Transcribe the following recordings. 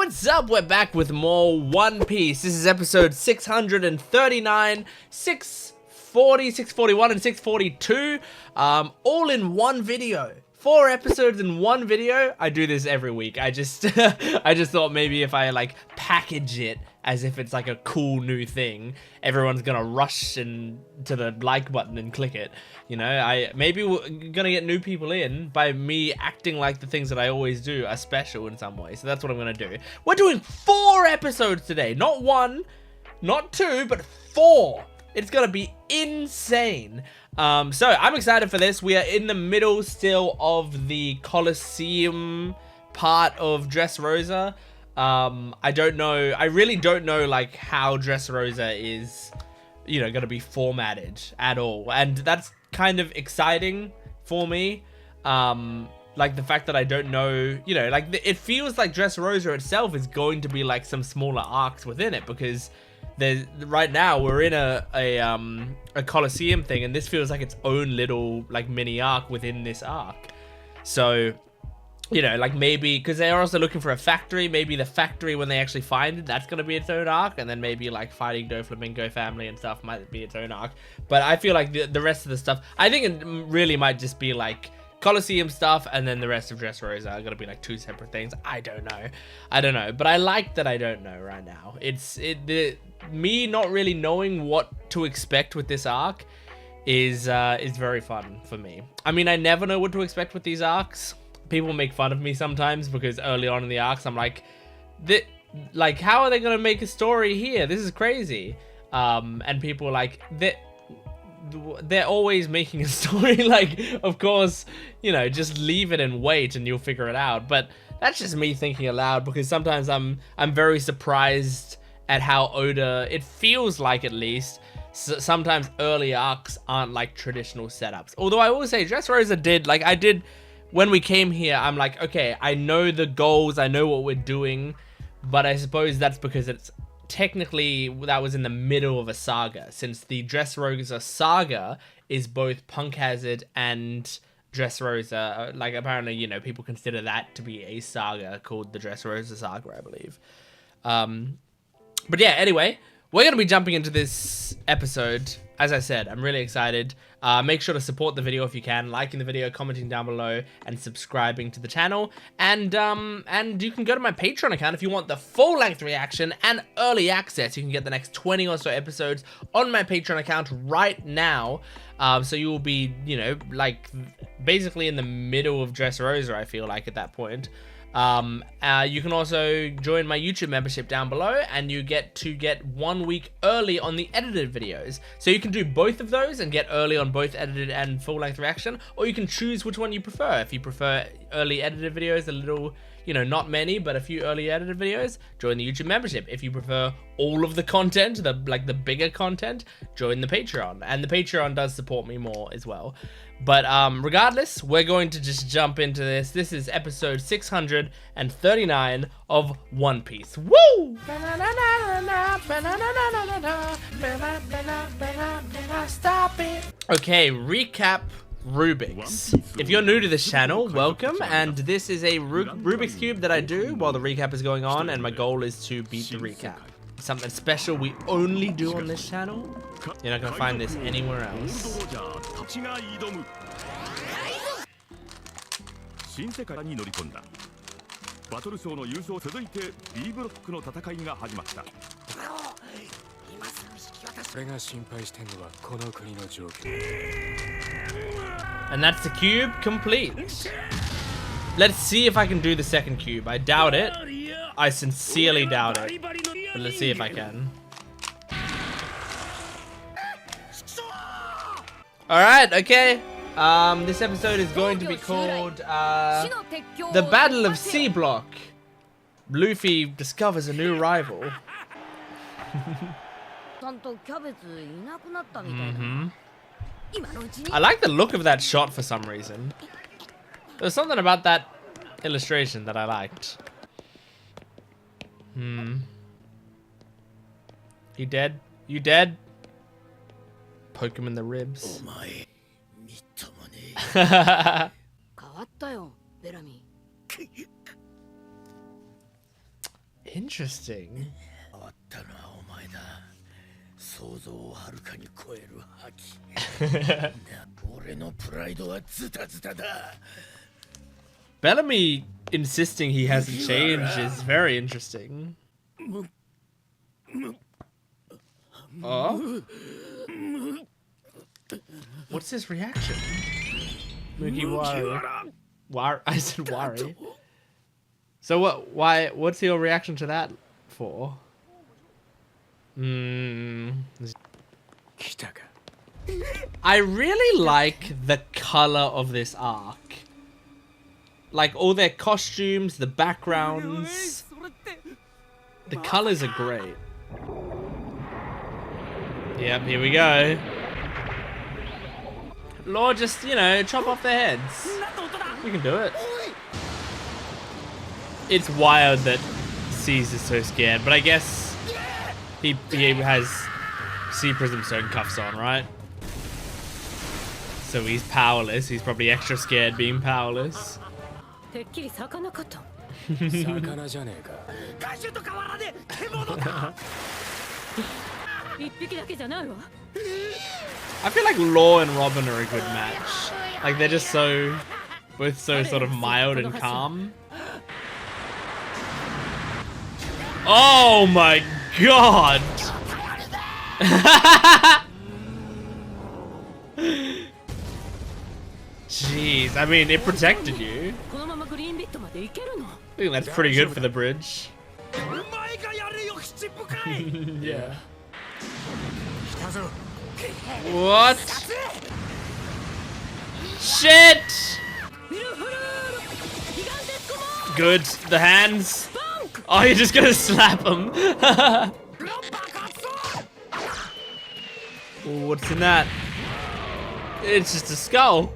what's up? We're back with more One Piece. This is episode 639, 640, 641, and 642. All in one video. 4 episodes in one video. I do this every week. I just thought maybe if I like package it as if it's like a cool new thing, everyone's gonna rush to the like button and click it. You know, maybe we're gonna get new people in by me acting like the things that I always do are special in some way. So that's what I'm gonna do. We're doing 4 episodes today, not 1, not 2, but 4. It's gonna be insane. So I'm excited for this. We are in the middle still of the Colosseum part of Dressrosa. I don't know. I really don't know like how Dressrosa is, you know, gonna be formatted at all, and that's kind of exciting for me. Like the fact that I don't know, you know, like it feels like Dressrosa itself is going to be like some smaller arcs within it, because right now we're in a Colosseum thing, and this feels like its own little like mini arc within this arc. So, you know, like maybe because they're also looking for a factory, maybe the factory when they actually find it, that's gonna be its own arc, and then maybe like fighting Doflamingo family and stuff might be its own arc. But I feel like the rest of the stuff, I think it really might just be like Colosseum stuff, and then the rest of Dressrosa are gonna be like 2 separate things. I don't know, but I like that I don't know right now. Me not really knowing what to expect with this arc is very fun for me. I mean, I never know what to expect with these arcs. People make fun of me sometimes because early on in the arcs I'm like, how are they gonna make a story here? This is crazy. And people are like, they're always making a story. Like, of course, you know, just leave it and wait and you'll figure it out. But that's just me thinking aloud, because sometimes I'm very surprised at how Oda, it feels like at least, sometimes early arcs aren't like traditional setups. Although I will say Dressrosa did, like I did when we came here, I'm like, okay, I know the goals, I know what we're doing, but I suppose that's because it's technically, that was in the middle of a saga, since the Dressrosa saga is both Punk Hazard and Dressrosa. Like apparently, you know, people consider that to be a saga called the Dressrosa saga, I believe. But yeah, anyway, we're going to be jumping into this episode. As I said, I'm really excited. Make sure to support the video if you can, liking the video, commenting down below, and subscribing to the channel. And you can go to my Patreon account if you want the full-length reaction and early access. You can get the next 20 or so episodes on my Patreon account right now. So you will be, you know, like basically in the middle of Dressrosa, I feel like, at that point. You can also join my YouTube membership down below, and you get to get 1 week early on the edited videos. So you can do both of those and get early on both edited and full-length reaction, or you can choose which one you prefer. If you prefer early edited videos, a little, you know, not many, but a few early edited videos, join the YouTube membership. If you prefer all of the content, the bigger content, join the Patreon. And the Patreon does support me more as well. But regardless, we're going to just jump into this. This is episode 639 of One Piece. Woo! Stop it. Okay, recap Rubik's. If you're new to this channel, welcome, and this is a Rubik's Cube that I do while the recap is going on, and my goal is to beat the recap. Something special we only do on this channel. You're not gonna find this anywhere else. And that's the cube complete. Let's see if I can do the second cube. I doubt it. I sincerely doubt it. But let's see if I can. Alright, okay. This episode is going to be called The Battle of C Block. Luffy discovers a new rival. I like the look of that shot for some reason. There's something about that illustration that I liked. You dead? You dead? Poke him in the ribs. Interesting. Bellamy insisting he hasn't changed is very interesting. Oh? What's his reaction? Mugiwara. I said worry. So what? Why? What's your reaction to that for? I really like the color of this arc. Like all their costumes, the backgrounds. The colors are great. Yep, here we go. Lord, just, you know, chop off their heads. You can do it. It's wild that Caesar's so scared, but I guess he has Sea Prism Stone cuffs on, right? So he's powerless. He's probably extra scared being powerless. I feel like Law and Robin are a good match. Like they're just both so sort of mild and calm. Oh my god! Jeez, I mean, it protected you. I think that's pretty good for the bridge. Yeah. What? Shit! Good. The hands. Oh, you're just gonna slap him. What's in that? It's just a skull.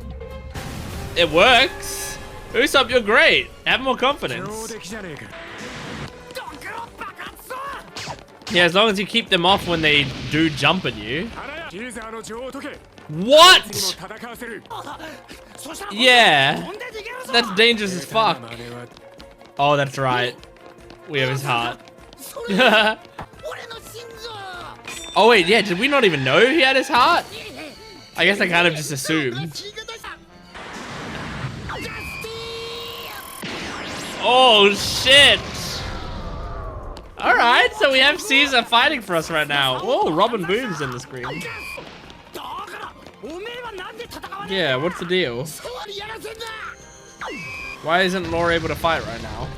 It works. Usopp, you're great. Have more confidence. Yeah, as long as you keep them off when they do jump at you. What? Yeah. That's dangerous as fuck. Oh, that's right. We have his heart. Oh wait, yeah, did we not even know he had his heart? I guess I kind of just assumed. Oh shit! Alright, so we have Caesar fighting for us right now. Oh, Robin Boom's in the screen. Yeah, what's the deal? Why isn't Law able to fight right now?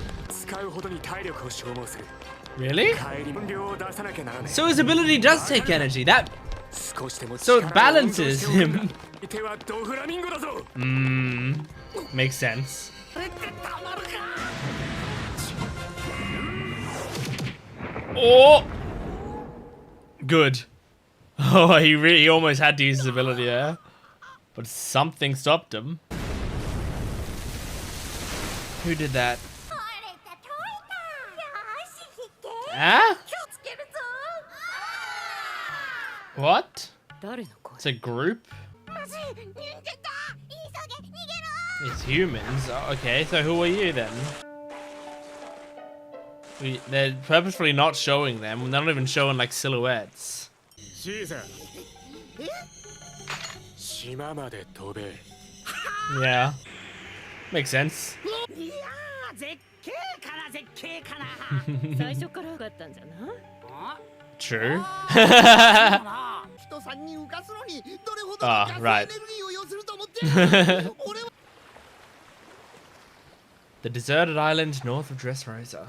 Really? So his ability does take energy. So it balances him. Makes sense. Oh! Good. Oh, he almost had to use his ability there. But something stopped him. Who did that? Huh? What? It's a group? It's humans. Oh, okay, so who are you then? They're purposefully not showing them. They're not even showing like silhouettes. Yeah. Makes sense. True. Ah, right. The deserted island north of Dressrosa.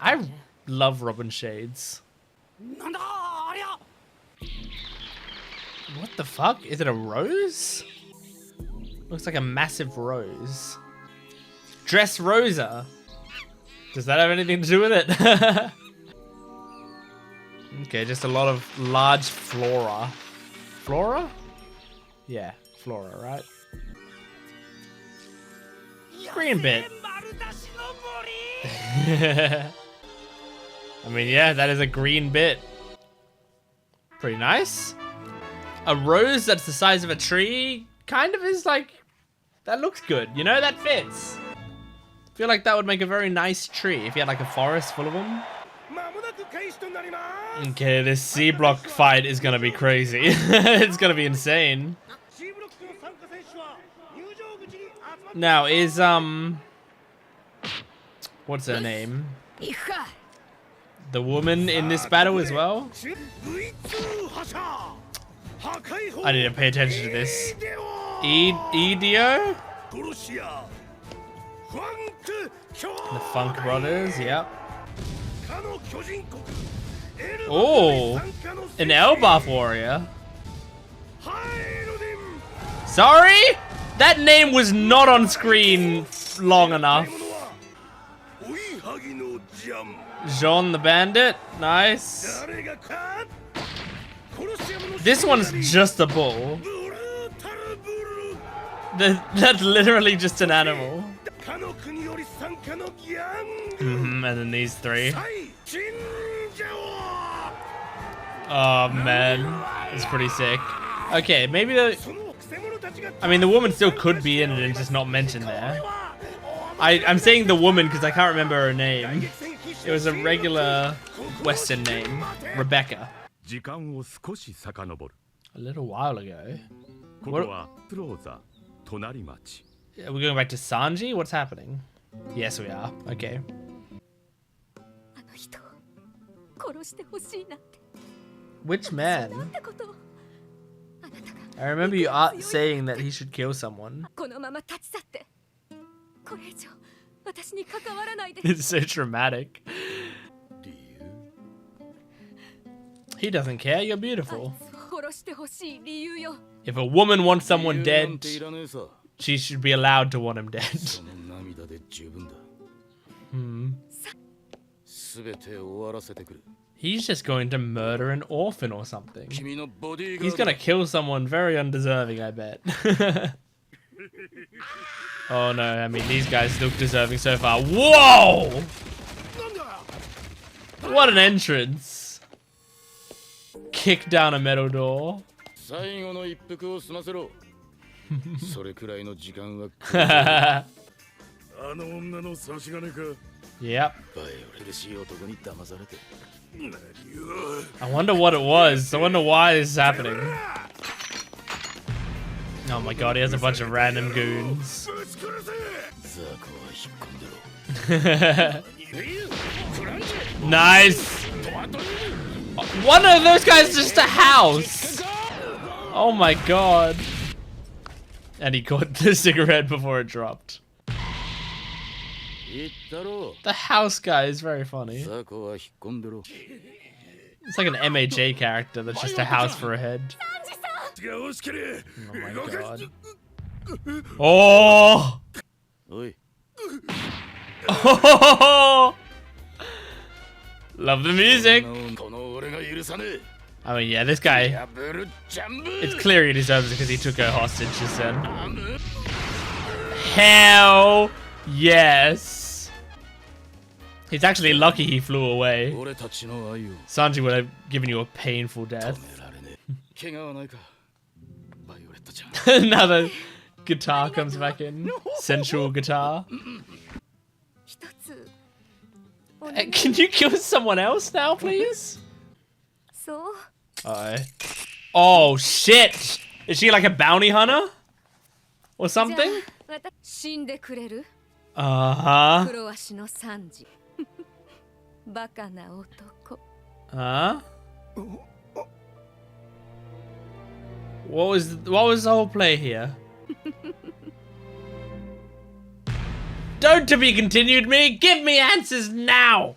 I love Robin shades. What the fuck? Is it a rose? Looks like a massive rose. Dressrosa. Does that have anything to do with it? Okay, just a lot of large flora. Flora? Yeah, flora, right? Green bit. I mean, yeah, that is a green bit. Pretty nice. A rose that's the size of a tree kind of is like, that looks good, you know, that fits. feel like that would make a very nice tree if you had like a forest full of them. Okay, this C block fight is gonna be crazy. It's gonna be insane. Now is what's her name? The woman in this battle as well? I need to pay attention to this. Edio? The Funk Brothers, yep. Oh, an Elbaf warrior. Sorry? That name was not on screen long enough. Jean the Bandit, nice. This one's just a bull. That's literally just an animal. And then these three. Oh man, it's pretty sick. Okay, maybe I mean, the woman still could be in it and just not mentioned there. I'm saying the woman because I can't remember her name. It was a regular Western name, Rebecca. A little while ago. What? Are we going back to Sanji? What's happening? Yes, we are. Okay. Which man? I remember you saying that he should kill someone. It's so dramatic. He doesn't care, you're beautiful. If a woman wants someone dead, she should be allowed to want him dead. He's just going to murder an orphan or something. He's gonna kill someone very undeserving, I bet. Oh no, I mean, these guys look deserving so far. Whoa! What an entrance. Kick down a metal door. Yep. I wonder what it was. I wonder why this is happening. Oh my god, he has a bunch of random goons. Nice! One of those guys is just a house! Oh my god. And he caught the cigarette before it dropped. The house guy is very funny. It's like an MHA character that's just a house for a head. Oh my god. Oh! Oh! Love the music. I mean, yeah, this guy. It's clear he deserves it because he took her hostage just then. Hell yes. He's actually lucky he flew away. Sanji would have given you a painful death. Another guitar comes back in. Sensual guitar. Can you kill someone else now, please? Oh shit! Is she like a bounty hunter? Or something? Uh-huh. Huh? What was the whole play here? Don't to be continued me. Give me answers now.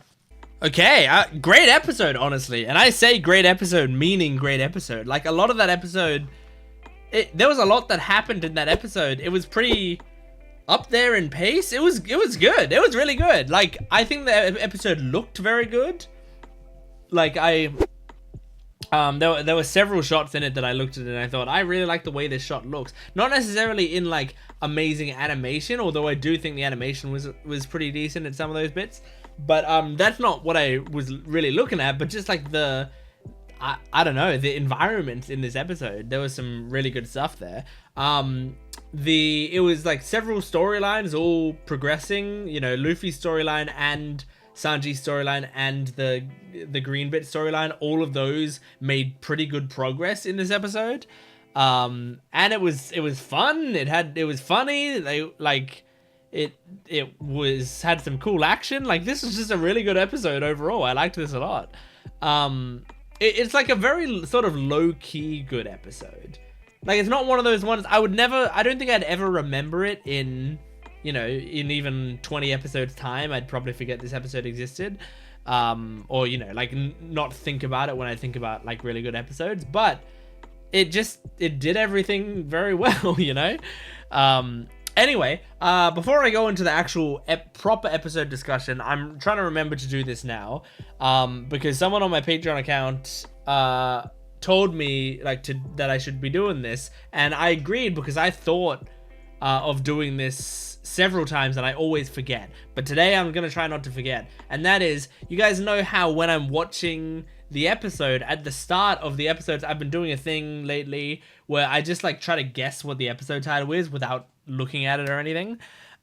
Okay, great episode, honestly. And I say great episode, meaning great episode. Like, a lot of that episode, there was a lot that happened in that episode. It was pretty up there in pace. It was good. It was really good. Like, I think the episode looked very good. Like, there were several shots in it that I looked at and I thought, I really like the way this shot looks. Not necessarily in, like, amazing animation, although I do think the animation was pretty decent in some of those bits. But that's not what I was really looking at, but just like I don't know, the environment in this episode. There was some really good stuff there. It was like several storylines all progressing, you know, Luffy's storyline and Sanji's storyline and the Green Bit storyline. All of those made pretty good progress in this episode. And it was fun. It was funny. It had some cool action. Like, this was just a really good episode overall. I liked this a lot. It's like a very sort of low-key good episode. Like, it's not one of those ones I don't think I'd ever remember it in, you know, in even 20 episodes time. I'd probably forget this episode existed. Or, you know, like, not think about it when I think about, like, really good episodes. But it did everything very well, you know? Anyway, before I go into the actual proper episode discussion, I'm trying to remember to do this now, because someone on my Patreon account told me that I should be doing this, and I agreed because I thought of doing this several times and I always forget. But today I'm gonna try not to forget, and that is, you guys know how when I'm watching the episode, at the start of the episodes, I've been doing a thing lately where I just like try to guess what the episode title is without looking at it or anything.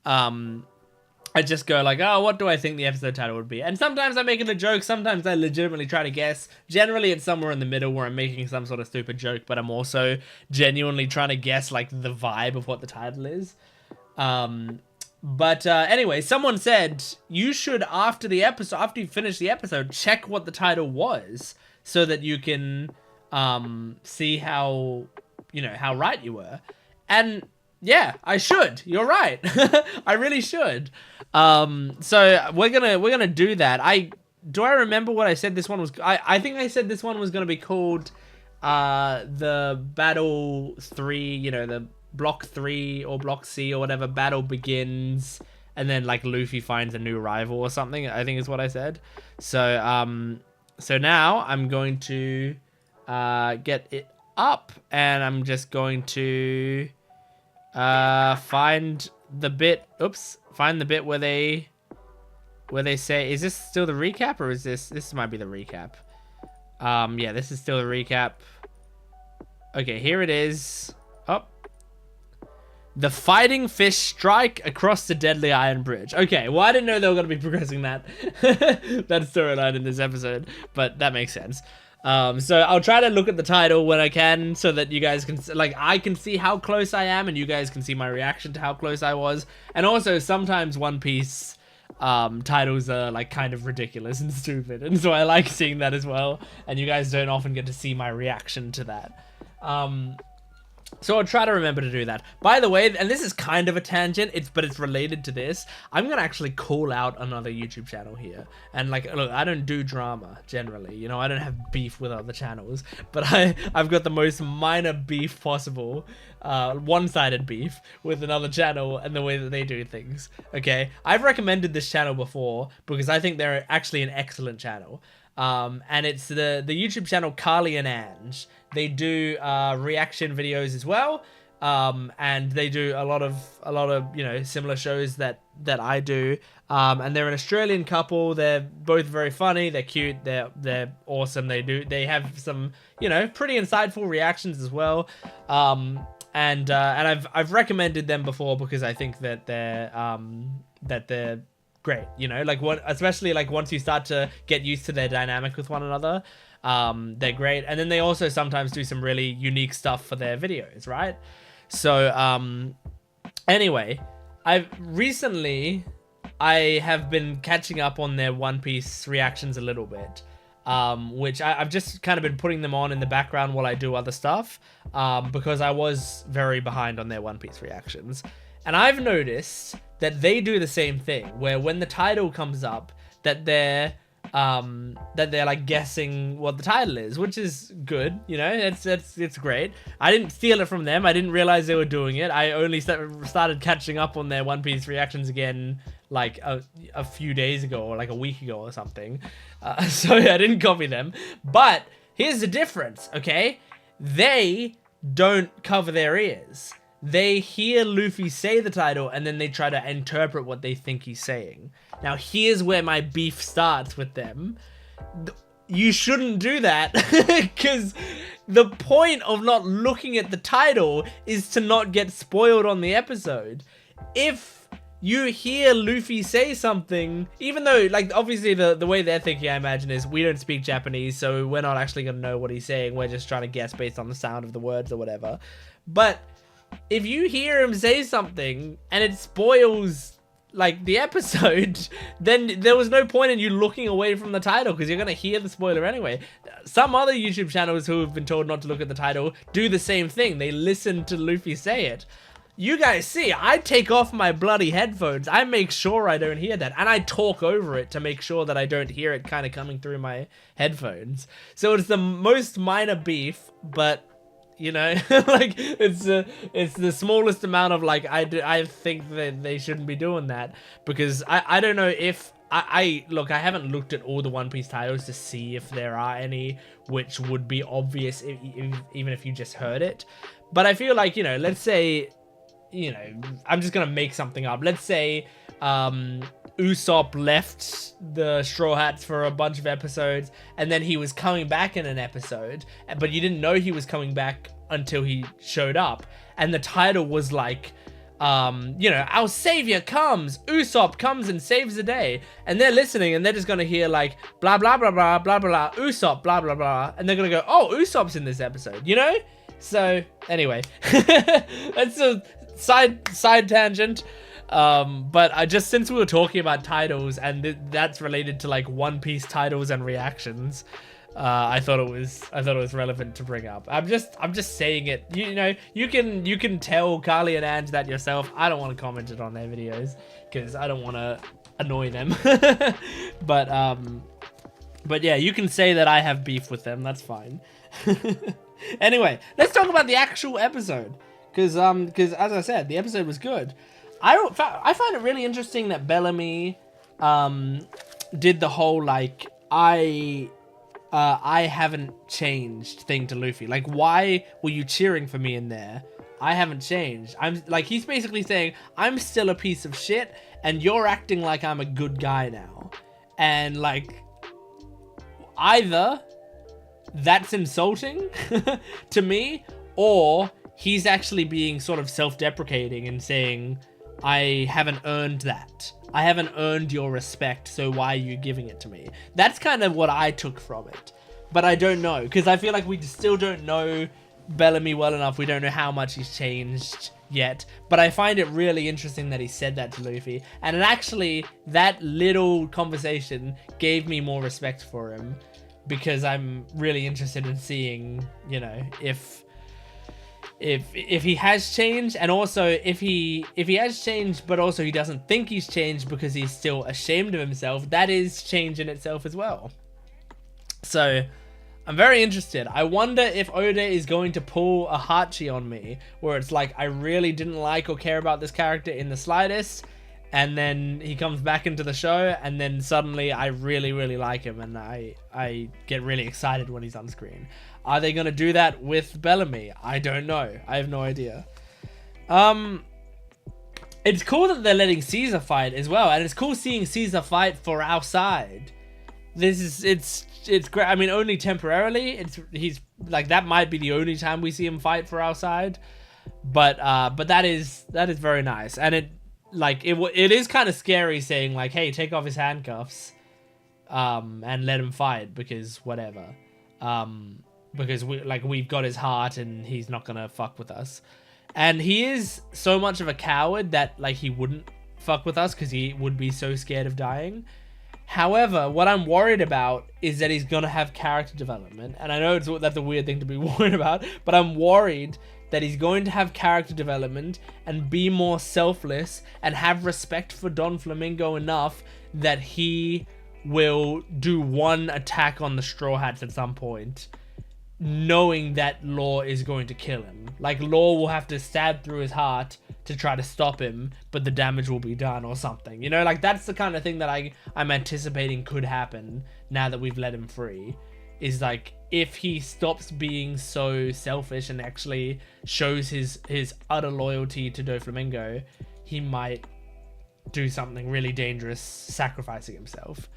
I just go like, oh, what do I think the episode title would be? And sometimes I make it a joke, sometimes I legitimately try to guess. Generally it's somewhere in the middle where I'm making some sort of stupid joke, but I'm also genuinely trying to guess like the vibe of what the title is. Anyway, someone said you should, after you finish the episode, check what the title was so that you can see how, you know, how right you were. And yeah, I should. You're right. I really should. So we're gonna do that. Do I remember what I said this one was? I think I said this one was gonna be called the Battle 3, you know, the Block 3 or Block C or whatever, battle begins, and then like Luffy finds a new rival or something, I think is what I said. So so now I'm going to get it up, and I'm just going to find the bit where they say, is this still the recap, or is this might be the recap? Yeah, this is still the recap. Okay, here it is. Oh, the fighting fish strike across the deadly iron bridge. Okay, well, I didn't know they were going to be progressing that that storyline in this episode, but that makes sense. So I'll try to look at the title when I can, so that you guys can, like, I can see how close I am and you guys can see my reaction to how close I was. And also sometimes One Piece titles are like kind of ridiculous and stupid, and so I like seeing that as well, and you guys don't often get to see my reaction to that. So I'll try to remember to do that. By the way, and this is kind of a tangent, but it's related to this, I'm gonna actually call out another YouTube channel here. And like, look, I don't do drama generally, you know, I don't have beef with other channels, but I've got the most minor beef possible, one-sided beef with another channel and the way that they do things. Okay, I've recommended this channel before because I think they're actually an excellent channel. And it's the YouTube channel Carly and Ange. They do reaction videos as well, and they do a lot of you know, similar shows that I do. And they're an Australian couple. They're both very funny. They're cute. They're awesome. They have some, you know, pretty insightful reactions as well. And I've recommended them before because I think that they're great, you know, like especially like once you start to get used to their dynamic with one another, they're great. And then they also sometimes do some really unique stuff for their videos, right? So anyway, I have been catching up on their One Piece reactions a little bit, which I've just kind of been putting them on in the background while I do other stuff, because I was very behind on their One Piece reactions. And I've noticed that they do the same thing, where when the title comes up, that they're like guessing what the title is, which is good, you know, it's great. I didn't steal it from them. I didn't realize they were doing it. I only started catching up on their One Piece reactions again like a few days ago, or like a week ago or something. So I didn't copy them. But here's the difference, okay? They don't cover their ears. They hear Luffy say the title, and then they try to interpret what they think he's saying. Now, here's where my beef starts with them. you shouldn't do that because the point of not looking at the title is to not get spoiled on the episode. If you hear Luffy say something, even though, like, obviously the way they're thinking, I imagine, is we don't speak Japanese, so we're not actually going to know what he's saying. We're just trying to guess based on the sound of the words or whatever. But if you hear him say something and it spoils, like, the episode, then there was no point in you looking away from the title because you're going to hear the spoiler anyway. Some other YouTube channels who have been told not to look at the title do the same thing. They listen to Luffy say it. You guys see, I take off my bloody headphones. I make sure I don't hear that. And I talk over it to make sure that I don't hear it kind of coming through my headphones. So it's the most minor beef, but, you know, like, it's the smallest amount of, like, I think that they shouldn't be doing that. Because I don't know if... Look, I haven't looked at all the One Piece titles to see if there are any which would be obvious even if you just heard it. But I feel like, you know, let's say... You know, I'm just gonna make something up. Let's say Usopp left the Straw Hats for a bunch of episodes, and then he was coming back in an episode, but you didn't know he was coming back until he showed up. And the title was like, you know, our savior comes, Usopp comes and saves the day. And they're listening, and they're just gonna hear like, blah, blah, blah, blah, blah, blah, Usopp, blah, blah, blah. And they're gonna go, oh, Usopp's in this episode, you know? So, anyway, that's a side tangent. But I just, since we were talking about titles and that's related to like One Piece titles and reactions, I thought it was relevant to bring up. I'm just saying it. You know, you can tell Carly and Ange that yourself. I don't want to comment it on their videos because I don't want to annoy them. But yeah, you can say that I have beef with them. That's fine. Anyway, let's talk about the actual episode. Because as I said, the episode was good. I find it really interesting that Bellamy did the whole, like, I haven't changed thing to Luffy. Like, why were you cheering for me in there? I haven't changed. I'm like, he's basically saying, I'm still a piece of shit, and you're acting like I'm a good guy now. And, like, either that's insulting to me, or he's actually being sort of self-deprecating and saying, I haven't earned that. I haven't earned your respect, so why are you giving it to me? That's kind of what I took from it. But I don't know, because I feel like we still don't know Bellamy well enough. We don't know how much he's changed yet. But I find it really interesting that he said that to Luffy. And it actually, that little conversation gave me more respect for him. Because I'm really interested in seeing, you know, if he has changed, and also if he has changed but also he doesn't think he's changed because he's still ashamed of himself, that is change in itself as well. So I'm very interested. I wonder if Oda is going to pull a Hachi on me, where it's like, I really didn't like or care about this character in the slightest, and then he comes back into the show, and then suddenly I really, really like him, and I get really excited when he's on screen. Are they going to do that with Bellamy? I don't know. I have no idea. It's cool that they're letting Caesar fight as well, and it's cool seeing Caesar fight for our side. It's great. I mean, only temporarily. He's like, that might be the only time we see him fight for our side, but that is very nice, and it is kind of scary saying like, hey, take off his handcuffs, and let him fight because whatever, because we've got his heart and he's not gonna fuck with us, and he is so much of a coward that like he wouldn't fuck with us because he would be so scared of dying. However, what I'm worried about is that he's gonna have character development, and I know that's a weird thing to be worried about, but I'm worried that he's going to have character development and be more selfless and have respect for Doflamingo enough that he will do one attack on the Straw Hats at some point, knowing that Law is going to kill him. Like, Law will have to stab through his heart to try to stop him, but the damage will be done or something. You know, like, that's the kind of thing that I'm anticipating could happen now that we've let him free. Is like, if he stops being so selfish and actually shows his utter loyalty to Doflamingo, he might do something really dangerous, sacrificing himself.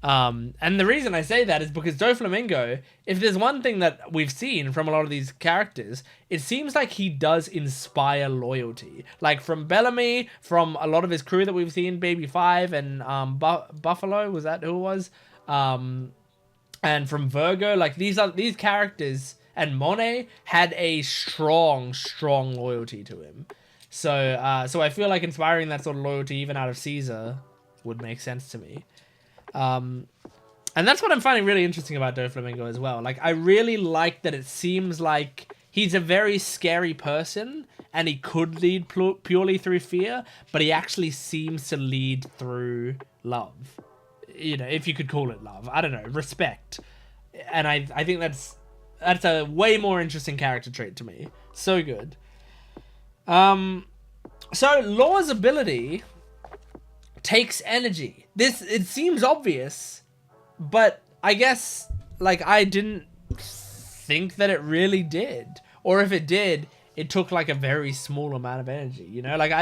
And the reason I say that is because Doflamingo, if there's one thing that we've seen from a lot of these characters, it seems like he does inspire loyalty. Like from Bellamy, from a lot of his crew that we've seen, Baby Five and Buffalo, was that who it was? And from Virgo, like these characters, and Monet had a strong loyalty to him. So so I feel like inspiring that sort of loyalty even out of Caesar would make sense to me. And that's what I'm finding really interesting about Doflamingo as well. Like, I really like that it seems like he's a very scary person and he could lead purely through fear, but he actually seems to lead through love. You know, if you could call it love. I don't know, respect. And I think that's a way more interesting character trait to me. So good. So Law's ability takes energy. It seems obvious, but I guess like I didn't think that it really did. Or if it did, it took like a very small amount of energy, you know? Like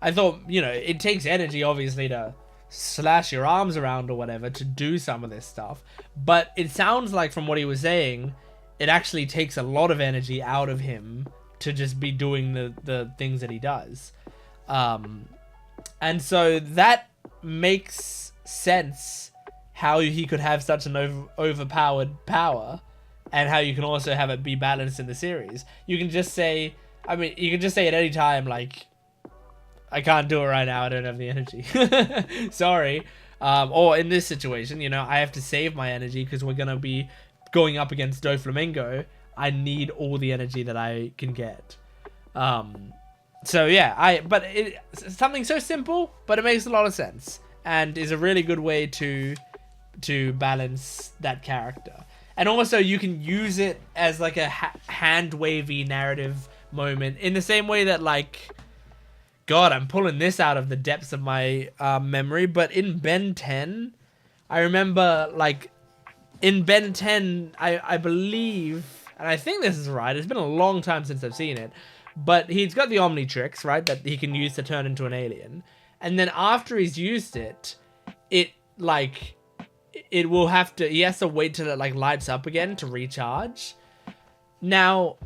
I thought, you know, it takes energy obviously to slash your arms around or whatever to do some of this stuff. But it sounds like from what he was saying, it actually takes a lot of energy out of him to just be doing the things that he does. And so that makes sense how he could have such an overpowered power and how you can also have it be balanced in the series. You can just say, I mean, you can just say at any time, like, I can't do it right now, I don't have the energy. Sorry. Or in this situation, you know, I have to save my energy because we're going to be going up against Doflamingo. I need all the energy that I can get. So yeah, but it's something so simple, but it makes a lot of sense and is a really good way to balance that character. And also you can use it as like a hand wavy narrative moment in the same way that, like, God, I'm pulling this out of the depths of my memory, but in Ben 10, I remember, like, in Ben 10, I believe, and I think this is right, it's been a long time since I've seen it, but he's got the Omnitrix, right, that he can use to turn into an alien. And then after he's used it, it will have to, he has to wait till it, like, lights up again to recharge. Now,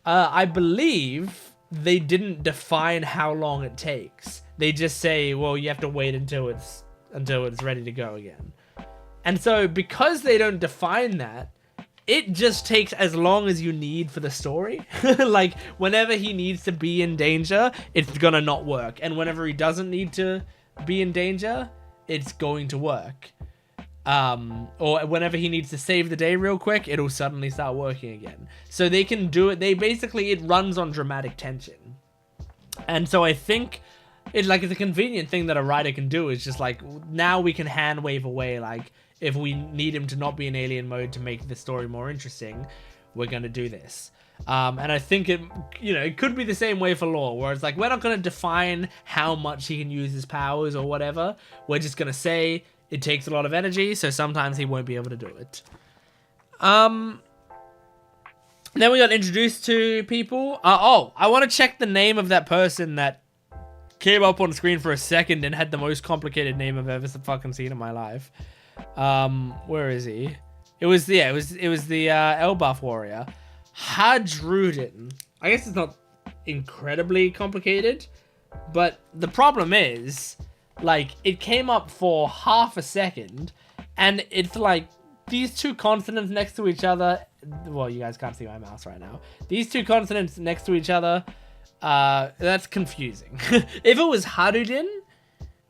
I believe they didn't define how long it takes. They just say, well, you have to wait until it's ready to go again. And so because they don't define that, it just takes as long as you need for the story. Like, whenever he needs to be in danger, it's gonna not work. And whenever he doesn't need to be in danger, it's going to work. Or whenever he needs to save the day real quick, it'll suddenly start working again. So they can do it. It runs on dramatic tension. And so I think it's a convenient thing that a writer can do. Is just like, now we can hand wave away, like, if we need him to not be in alien mode to make the story more interesting, we're going to do this. And I think it could be the same way for Law, where it's like, we're not going to define how much he can use his powers or whatever. We're just going to say it takes a lot of energy, so sometimes he won't be able to do it. Then we got introduced to people. I want to check the name of that person that came up on screen for a second and had the most complicated name I've ever fucking seen in my life. Where is he? It was the Elbaf warrior, Hadrudin. I guess it's not incredibly complicated, but the problem is, like, it came up for half a second, and it's like these two consonants next to each other. Well, you guys can't see my mouse right now. These two consonants next to each other. That's confusing. If it was Harudin,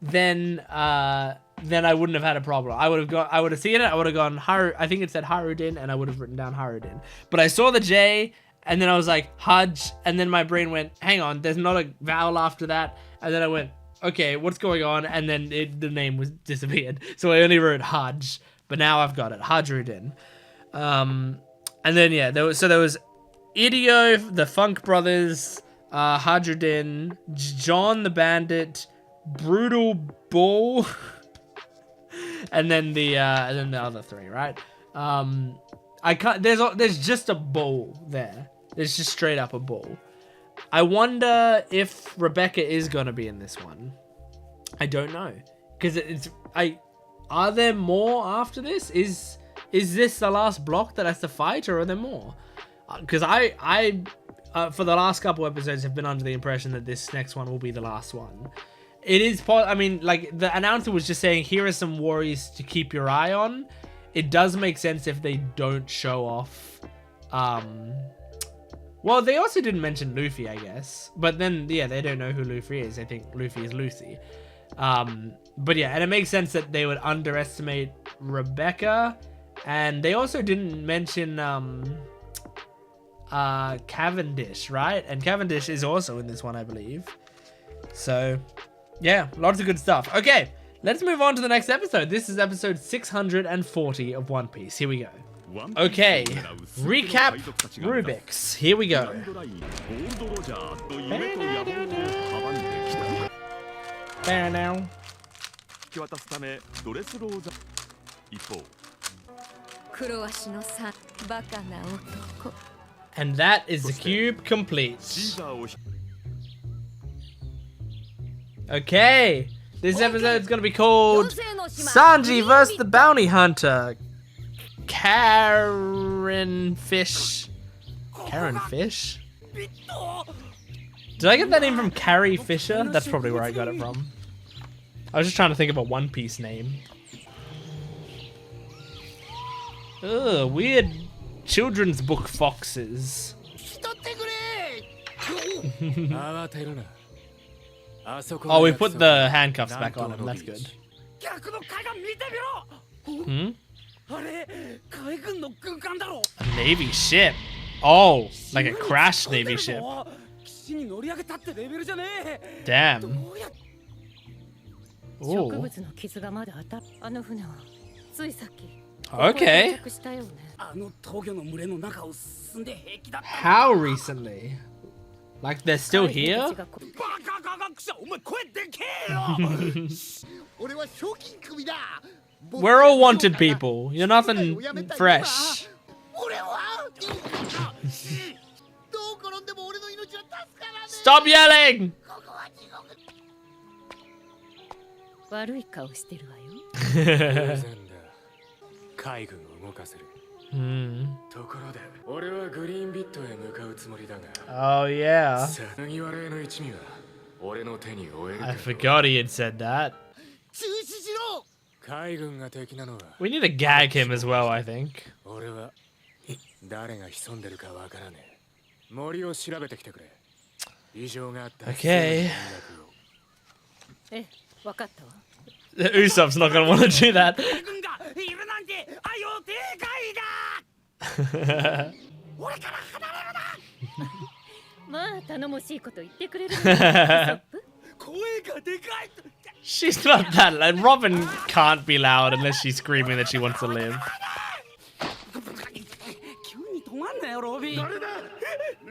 then I wouldn't have had a problem. I would have seen it. I would have gone I think it said Harudin, and I would have written down Harudin. But I saw the J, and then I was like Hajj, and then my brain went, hang on, there's not a vowel after that, and then I went, okay, what's going on? And then the name was disappeared. So I only wrote Hajj, but now I've got it, Hadrudin. And then yeah, there was Idio, the Funk Brothers, Hadrudin, John the Bandit, Brutal Bull, and then the other three, right? There's just a bull there. There's just straight up a bull. I wonder if Rebecca is gonna be in this one. I don't know, because are there more after this? Is this the last block that has to fight, or are there more? Because I for the last couple episodes have been under the impression that this next one will be the last one. It is, I mean, like, the announcer was just saying, here are some warriors to keep your eye on. It does make sense if they don't show off. Well, they also didn't mention Luffy, I guess. But then, yeah, they don't know who Luffy is. They think Luffy is Lucy. But yeah, and it makes sense that they would underestimate Rebecca. And they also didn't mention Cavendish, right? And Cavendish is also in this one, I believe. So, yeah, lots of good stuff. Okay, let's move on to the next episode. This is episode 640 of One Piece. Here we go. Okay, recap Rubik's. Here we go. There now. And that is the cube complete. Okay, this episode is going to be called Sanji vs. the Bounty Hunter. Karen Fish. Karen Fish? Did I get that name from Carrie Fisher? That's probably where I got it from. I was just trying to think of a One Piece name. Ugh, weird children's book foxes. Oh, we put the handcuffs back on him. That's good. Hmm? A Navy ship. Oh, like a crashed Navy ship. Damn. Ooh. Okay. How recently? Like they're still here? We're all wanted people. You're nothing fresh. Stop yelling! Oh yeah. I forgot he had said that. We need to gag him as well, I think. Okay. The Usopp's not gonna want to do that. She's not that loud. Robin can't be loud unless she's screaming that she wants to live.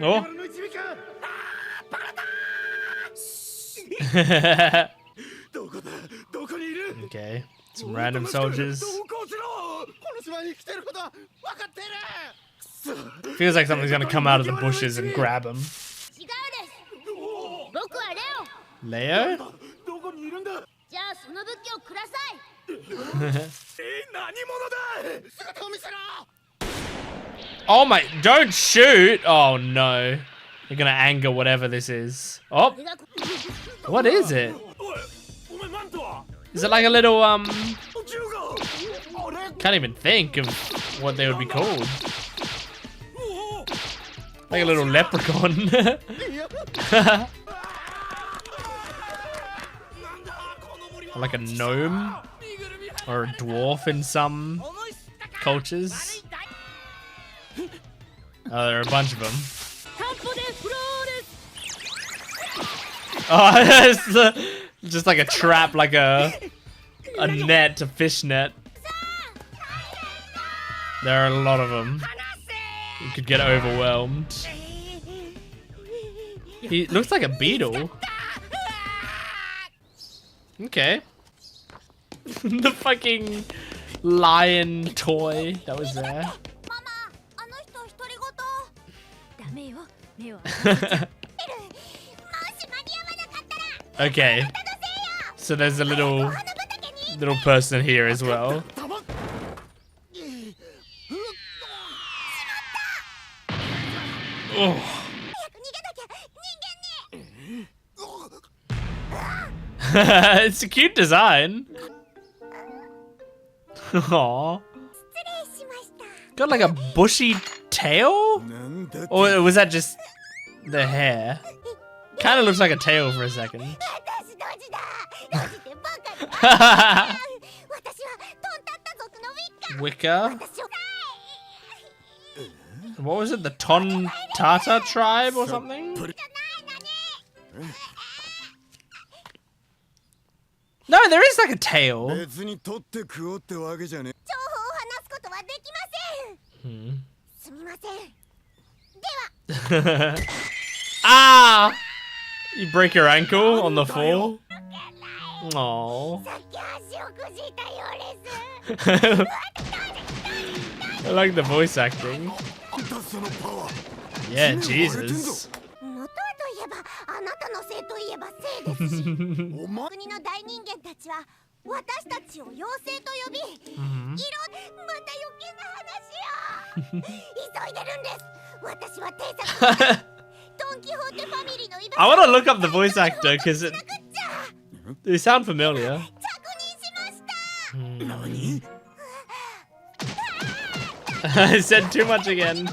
Oh. Okay, some random soldiers. Feels like something's gonna come out of the bushes and grab him. Leo? Oh my, don't shoot! Oh no. You're gonna anger whatever this is. Oh! What is it? Is it like a little, can't even think of what they would be called. Like a little leprechaun. Like a gnome? Or a dwarf in some cultures. Oh, there are a bunch of them. Oh, it's just like a trap, like a net, a fish net. There are a lot of them. You could get overwhelmed. He looks like a beetle. Okay. The fucking lion toy that was there. Okay. So there's a little little person here as well. Oh. It's a cute design. Aww. Got like a bushy tail? Or was that just the hair? Kind of looks like a tail for a second. Wicca? What was it? The Ton Tata tribe or something? No, there is like a tail. Ah! You break your ankle on the fall? Aww. I like the voice acting. Yeah, Jesus. I want to look up the voice actor because they sound familiar. I said too much again.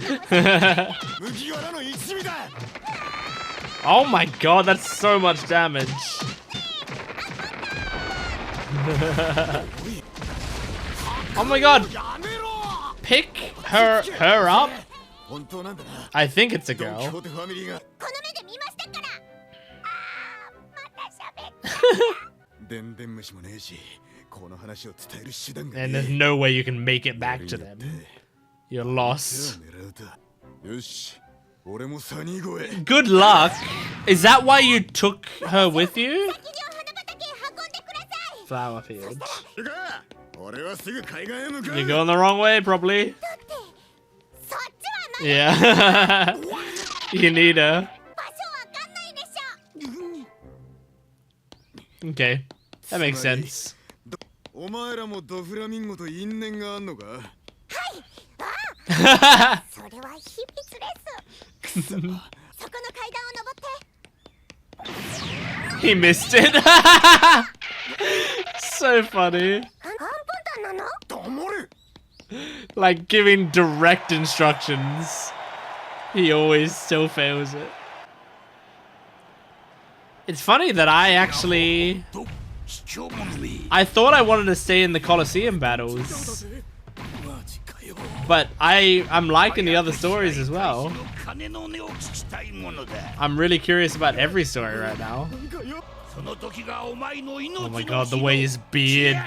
Oh my god, that's so much damage. Oh my god. Pick her up? I think it's a girl. And there's no way you can make it back to them. You're lost. Good luck. Is that why you took her with you? Flower field. You're going the wrong way, probably. Yeah. You need her. Okay. That makes sense. He missed it. So funny. Like giving direct instructions. He always still fails it. It's funny that I thought I wanted to stay in the Colosseum battles. But I'm liking the other stories as well. I'm really curious about every story right now. Oh my god, the way his beard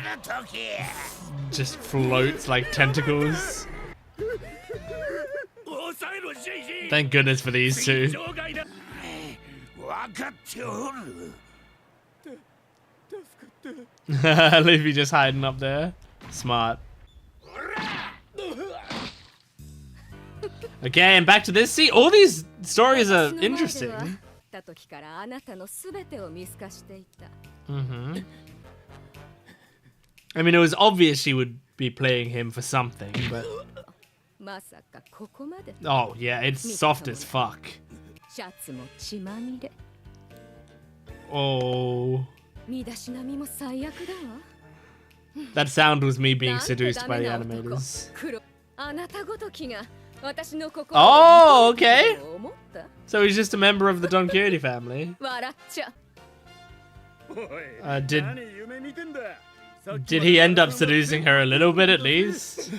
just floats like tentacles. Thank goodness for these two. Luffy just hiding up there. Smart. Okay, and back to this. See, all these stories are interesting. I mean, it was obvious she would be playing him for something, but... Oh, yeah, it's soft as fuck. Oh... That sound was me being seduced by the animators. Oh, okay. So he's just a member of the Don Quixote family. Did he end up seducing her a little bit at least?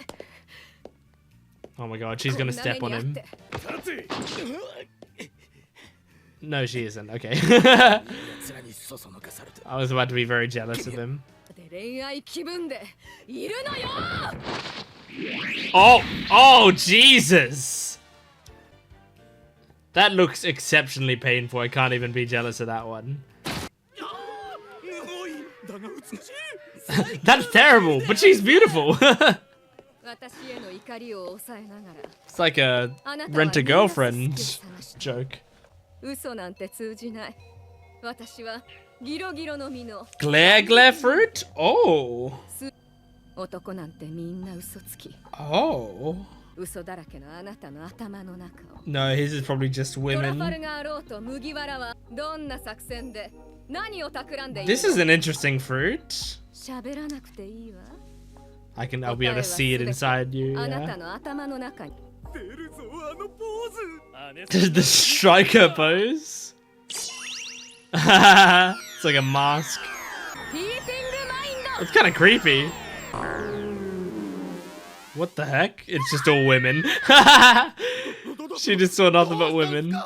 Oh my god, she's gonna step on him. No, she isn't. Okay. I was about to be very jealous of him. Oh, Jesus! That looks exceptionally painful. I can't even be jealous of that one. That's terrible, but she's beautiful. It's like a rent-a-girlfriend joke. Glare glare fruit? Oh. Oh. No, his is probably just women. This is an interesting fruit. I'll be able to see it inside you. Yeah. The striker pose. It's like a mask. It's kind of creepy. What the heck? It's just all women. She just saw nothing but women.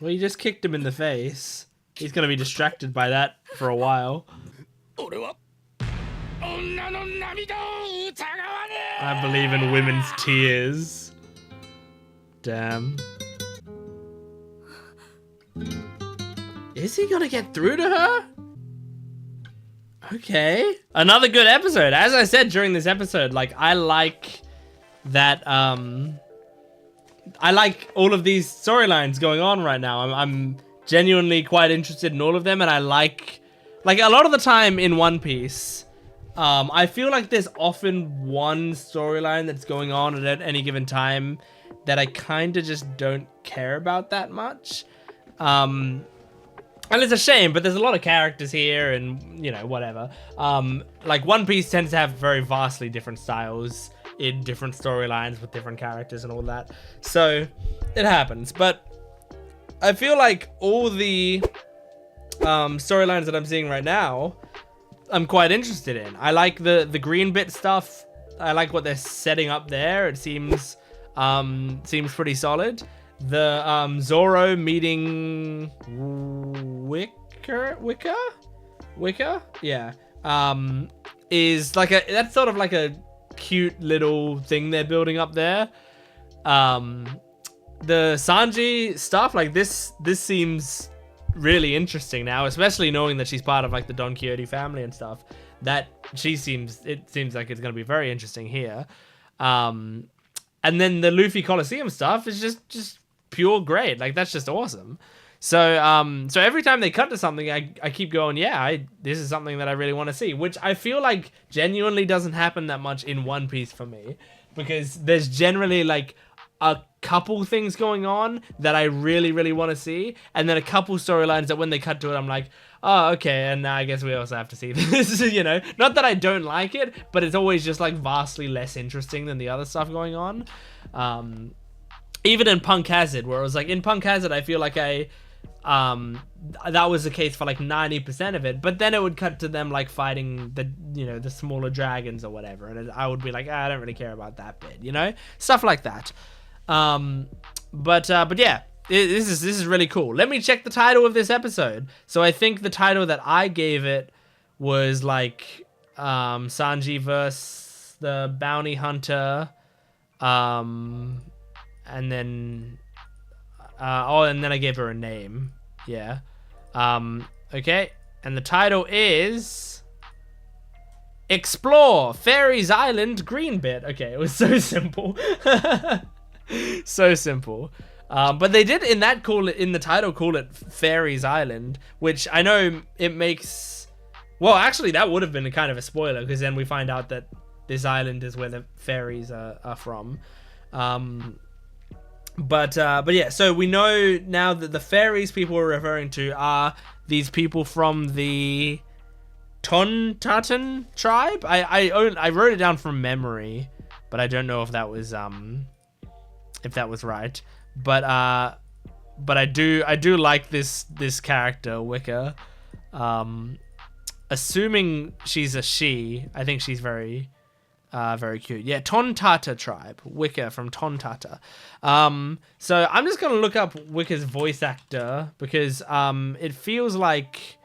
Well, you just kicked him in the face. He's gonna be distracted by that for a while. I believe in women's tears. Damn. Is he gonna get through to her? Okay. Another good episode. As I said during this episode, like, I like that, I like all of these storylines going on right now. I'm genuinely quite interested in all of them, and I like a lot of the time in One Piece, I feel like there's often one storyline that's going on at any given time that I kind of just don't care about that much. And it's a shame, but there's a lot of characters here and, you know, whatever. Like, One Piece tends to have very vastly different styles in different storylines with different characters and all that. So, it happens. But I feel like all the storylines that I'm seeing right now, I'm quite interested in. I like the green bit stuff. I like what they're setting up there. It seems pretty solid. The Zoro meeting Wicca? Yeah. Is like that's sort of like a cute little thing they're building up there. The Sanji stuff, like this seems really interesting now, especially knowing that she's part of like the Don Quixote family and stuff. It seems like it's gonna be very interesting here. And then the Luffy Coliseum stuff is just pure great. Like, that's just awesome. So every time they cut to something, I keep going, yeah, this is something that I really want to see, which I feel like genuinely doesn't happen that much in One Piece for me, because there's generally like a couple things going on that I really, really want to see, and then a couple storylines that when they cut to it, I'm like, oh, okay, and now I guess we also have to see this, you know? Not that I don't like it, but it's always just like vastly less interesting than the other stuff going on. Even in Punk Hazard, where it was like, in Punk Hazard, I feel like that was the case for like 90% of it, but then it would cut to them like fighting the smaller dragons or whatever, and I would be like, I don't really care about that bit, you know? Stuff like that. But yeah, this is really cool. Let me check the title of this episode. So I think the title that I gave it was like Sanji versus the bounty hunter, and then and then I gave her a name. Yeah. Okay, and the title is Explore Fairies Island Green Bit. Okay, it was so simple. So simple. But they did in the title call it Fairies Island, which I know it makes, well, actually that would have been a kind of a spoiler, because then we find out that this island is where the fairies are from. But yeah, so we know now that the fairies people are referring to are these people from the Tontatan tribe. I wrote it down from memory, but I don't know if that was right. But I do like this character, Wicca. Assuming she's a she, I think she's very cute. Yeah, Tontata tribe, Wicca from Tontata. So I'm just gonna look up Wicca's voice actor, because it feels like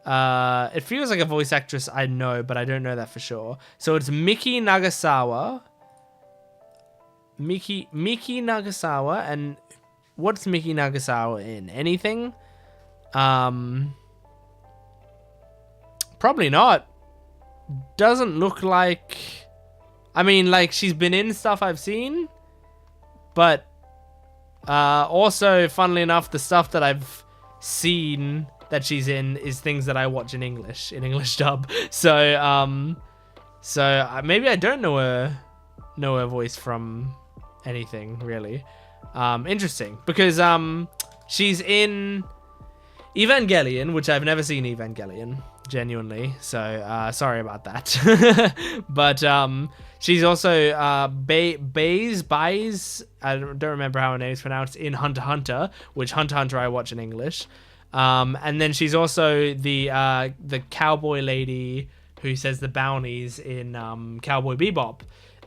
a voice actress I know, but I don't know that for sure. So it's Miki Nagasawa. Miki Nagasawa, and what's Miki Nagasawa in? Anything? Probably not. doesn't look like... I mean, like, she's been in stuff I've seen, but also, funnily enough, the stuff that I've seen that she's in is things that I watch in English dub. So, maybe I don't know her voice from anything, really. Interesting, because she's in Evangelion, which I've never seen Evangelion, genuinely, so sorry about that. But she's also Baze, I don't remember how her name is pronounced, in Hunter x Hunter, which Hunter x Hunter I watch in English. And then she's also the cowboy lady who says the bounties in Cowboy Bebop.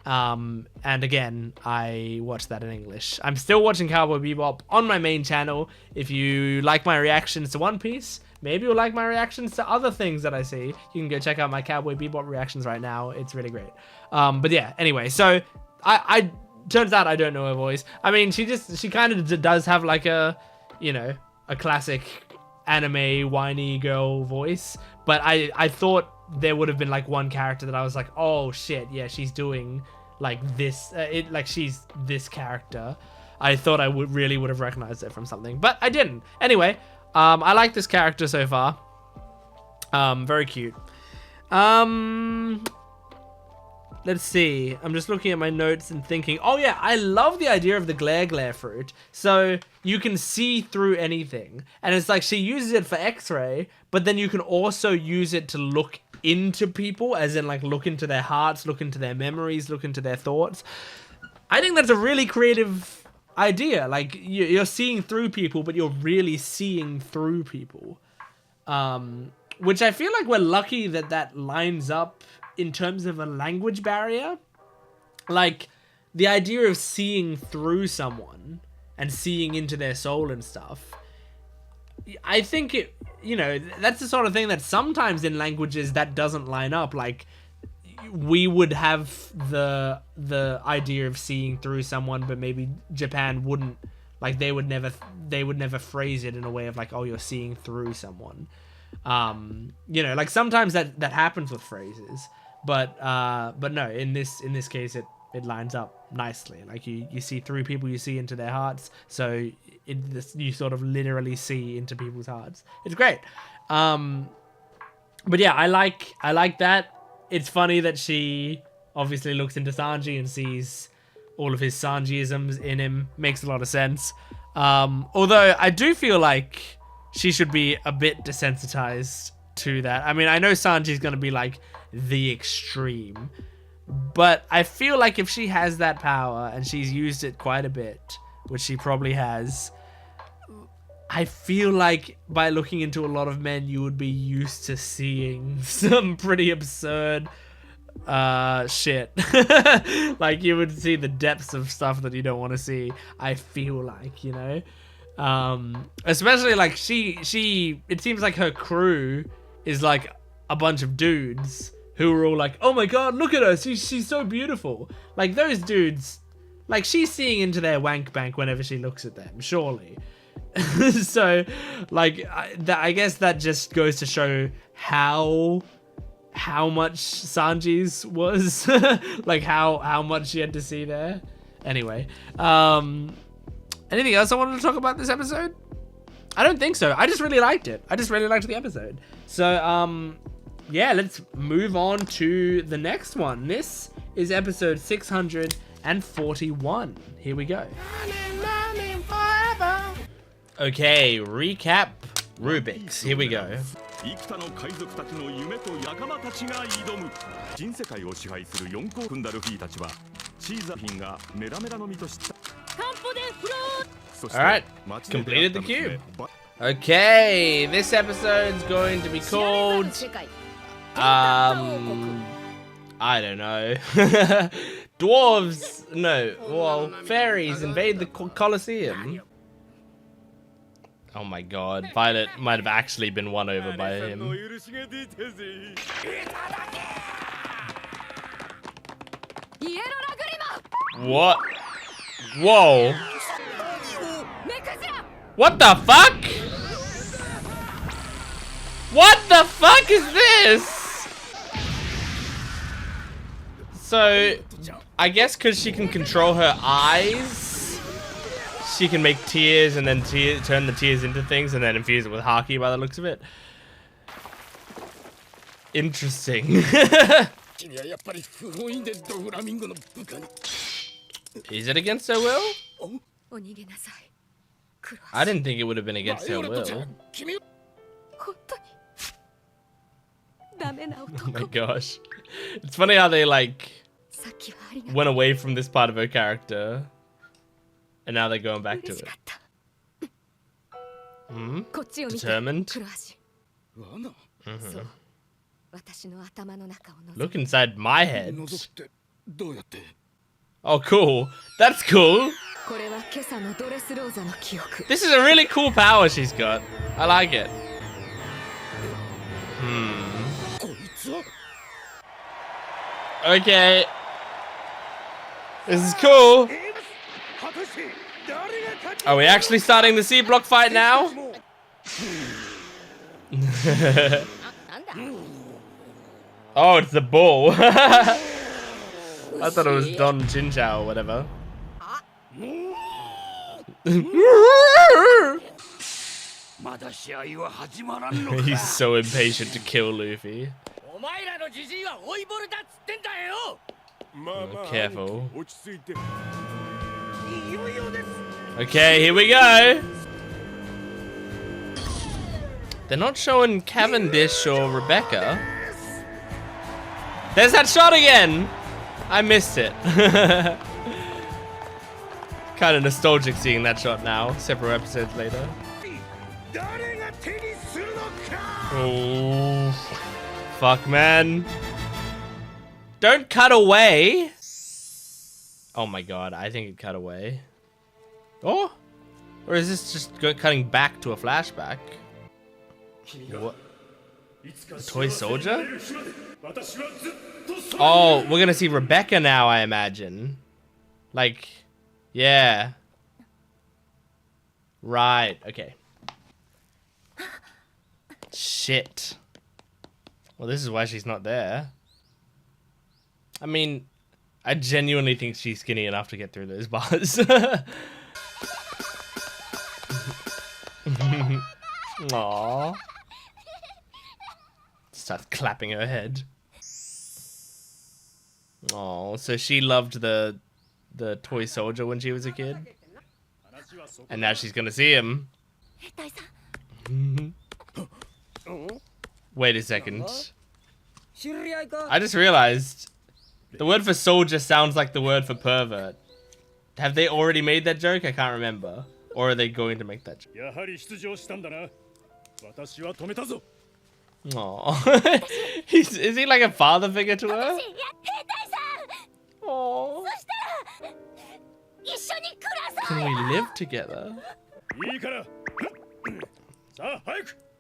And again, I watch that in English. I'm still watching Cowboy Bebop on my main channel. If you like my reactions to One Piece, maybe you'll like my reactions to other things that I see. You can go check out my Cowboy Bebop reactions right now. It's really great. But yeah, anyway, so I turns out I don't know her voice. I mean, she kind of does have like a, you know, a classic anime whiny girl voice. But I thought there would have been like one character that I was like, oh shit, yeah, she's doing like this, like she's this character. I thought I really would have recognized it from something, but I didn't. Anyway, I like this character so far. Very cute. Let's see. I'm just looking at my notes and thinking, oh yeah, I love the idea of the glare fruit. So you can see through anything. And it's like she uses it for X-ray, but then you can also use it to look into people, as in like look into their hearts, look into their memories, look into their thoughts. I think that's a really creative idea. Like you're seeing through people, but you're really seeing through people. Which I feel like we're lucky that lines up in terms of a language barrier. Like the idea of seeing through someone and seeing into their soul and stuff, I think it, you know, that's the sort of thing that sometimes in languages that doesn't line up. Like we would have the idea of seeing through someone, but maybe Japan wouldn't. Like they would never phrase it in a way of like, oh, you're seeing through someone. You know, like sometimes that happens with phrases, but no, in this case it lines up nicely. Like you see through people, you see into their hearts, so you sort of literally see into people's hearts. It's great. But yeah, I like that. It's funny that she obviously looks into Sanji and sees all of his Sanjiisms in him. Makes a lot of sense. Although I do feel like she should be a bit desensitized to that. I mean, I know Sanji's gonna be like the extreme, but I feel like if she has that power and she's used it quite a bit, which she probably has, I feel like by looking into a lot of men, you would be used to seeing some pretty absurd shit. Like you would see the depths of stuff that you don't want to see, I feel like, you know. Especially like she it seems like her crew is like a bunch of dudes who are all like, oh my god, look at her, she's so beautiful. Like those dudes, like she's seeing into their wank bank whenever she looks at them, surely. So like I guess that just goes to show how much Sanji's was. Like how much she had to see there. Anyway, anything else I wanted to talk about this episode? I don't think so. I just really liked it. I just really liked the episode. So, yeah, let's move on to the next one. This is episode 641. Here we go. Okay, recap Rubik's. Here we go. Alright, completed the cube. Okay, this episode's going to be called I don't know. Dwarves, no, well, fairies invade the Colosseum. Oh my god, Violet might have actually been won over by him. What? Whoa. What the fuck? What the fuck is this? So, I guess because she can control her eyes, she can make tears and then turn the tears into things and then infuse it with haki by the looks of it. Interesting. Is it against her will? I didn't think it would have been against her will. Oh my gosh. It's funny how they like went away from this part of her character and now they're going back to it. Determined? Look inside my head. Oh, cool. That's cool. This is a really cool power she's got. I like it. Okay. This is cool. Are we actually starting the C block fight now? Oh, it's the bull. I thought it was Don Jinchao or whatever. He's so impatient to kill Luffy. Oh, careful. Okay, here we go. They're not showing Cavendish or Rebecca. There's that shot again. I missed it. Kind of nostalgic seeing that shot now, several episodes later. Oh, fuck, man. Don't cut away. Oh my god, I think it cut away. Oh? Or is this just cutting back to a flashback? What? A toy soldier? Oh, we're gonna see Rebecca now, I imagine. Like, yeah. Right, okay. Shit. Well, this is why she's not there. I mean, I genuinely think she's skinny enough to get through those bars. Aww. Starts clapping her head. Oh, so she loved the toy soldier when she was a kid, and now she's gonna see him. Wait a second. I just realized the word for soldier sounds like the word for pervert. Have they already made that joke? I can't remember. Or are they going to make that joke? Aww. Is he like a father figure to her? Aww. Can we live together?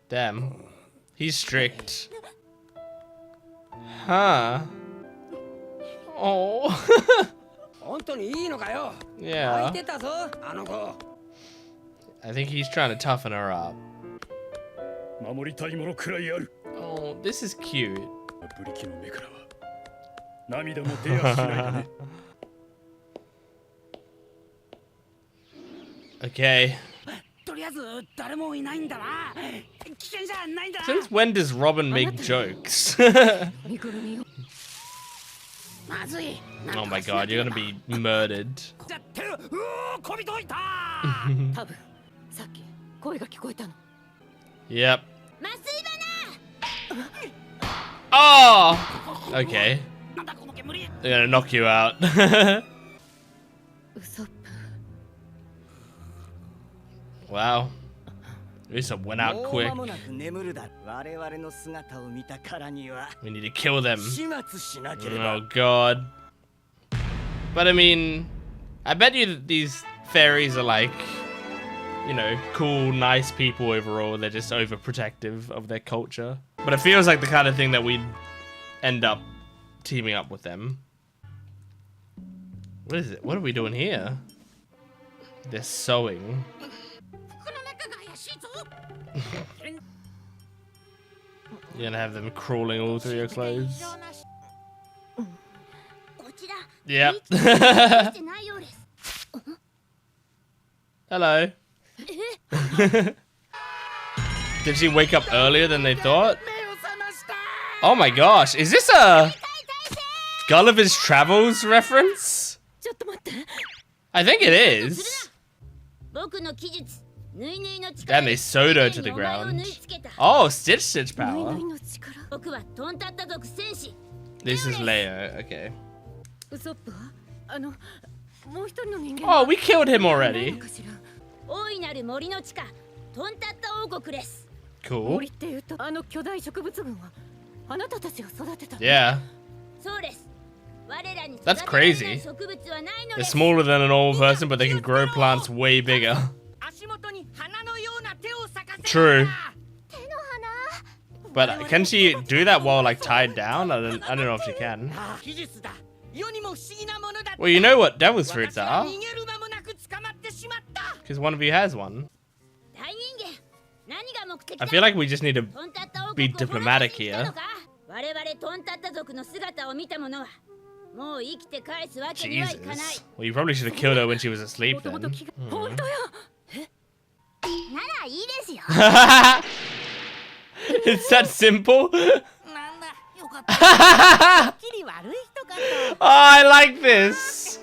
Damn. He's strict. Huh. Oh. Yeah. I think he's trying to toughen her up. Oh, this is cute. Okay. Since when does Robin make jokes? Oh my god, you're gonna be murdered. Yep. Oh! Okay. They're gonna knock you out. Wow. Usopp went out quick. We need to kill them. Oh god. But I mean, I bet you that these fairies are like, you know, cool, nice people overall. They're just overprotective of their culture. But it feels like the kind of thing that we'd end up teaming up with them. What is it? What are we doing here? They're sewing. You're gonna have them crawling all through your clothes. Yep. Hello. Did she wake up earlier than they thought? Oh my gosh, is this a Gulliver's Travels reference? I think it is. Damn, they sewed her to the ground. Oh, Stitch power. This is Leo, okay. Oh, we killed him already. Cool. Yeah. That's crazy. They're smaller than a normal person, but they can grow plants way bigger. True. But can she do that while like tied down? I don't know if she can. Well, you know what devil's fruits are. Because one of you has one. I feel like we just need to be diplomatic here. Jesus. Well, you probably should have killed her when she was asleep then. It's that simple? Oh, I like this.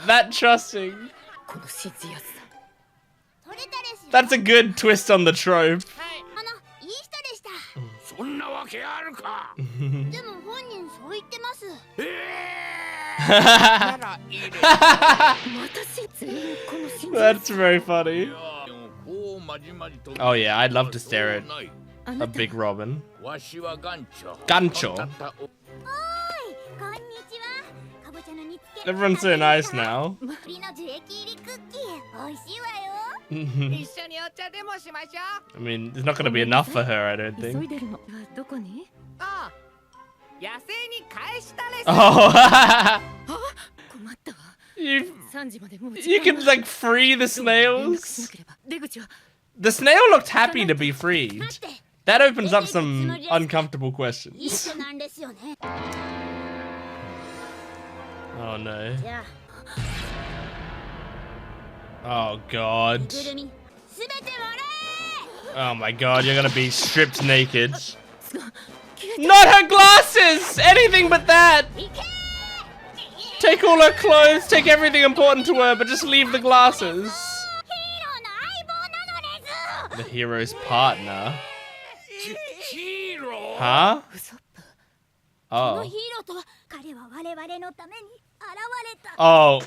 That trusting. That's a good twist on the trope. That's very funny. Oh yeah, I'd love to stare at a big Robin. Gancho. Everyone's so nice now. I mean, there's not going to be enough for her, I don't think. Oh. You can like free the snails. The snail looked happy to be freed. That opens up some uncomfortable questions. Oh no. Oh god. Oh my god, you're gonna be stripped naked. Not her glasses! Anything but that! Take all her clothes, take everything important to her, but just leave the glasses. The hero's partner. Huh? Oh. Oh.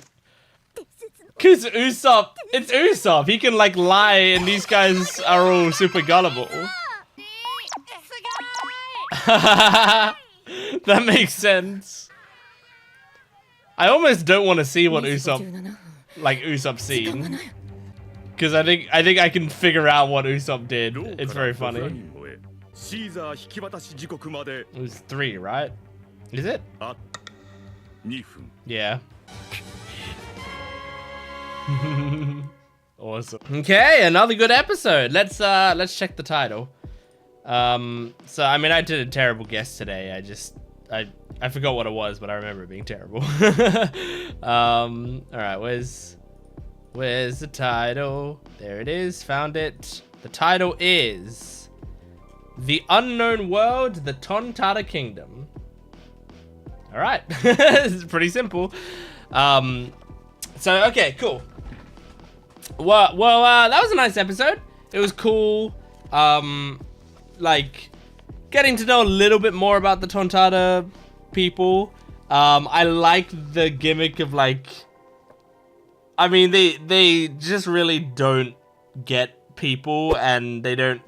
Cause Usopp, it's Usopp. He can like lie and these guys are all super gullible. That makes sense. I almost don't want to see what Usopp's seen. Cause I think I can figure out what Usopp did. It's very funny. It was 3, right? Is it? Yeah. Awesome. Okay, another good episode. Let's check the title. So I mean, I did a terrible guess today. I forgot what it was, but I remember it being terrible. All right, where's the title? There it is. Found it. The title is The Unknown World, the Tontada Kingdom. All right, it's pretty simple. So okay, cool. Well, that was a nice episode. It was cool. Like getting to know a little bit more about the Tontada people. I like the gimmick of like, I mean, they just really don't get people, and they don't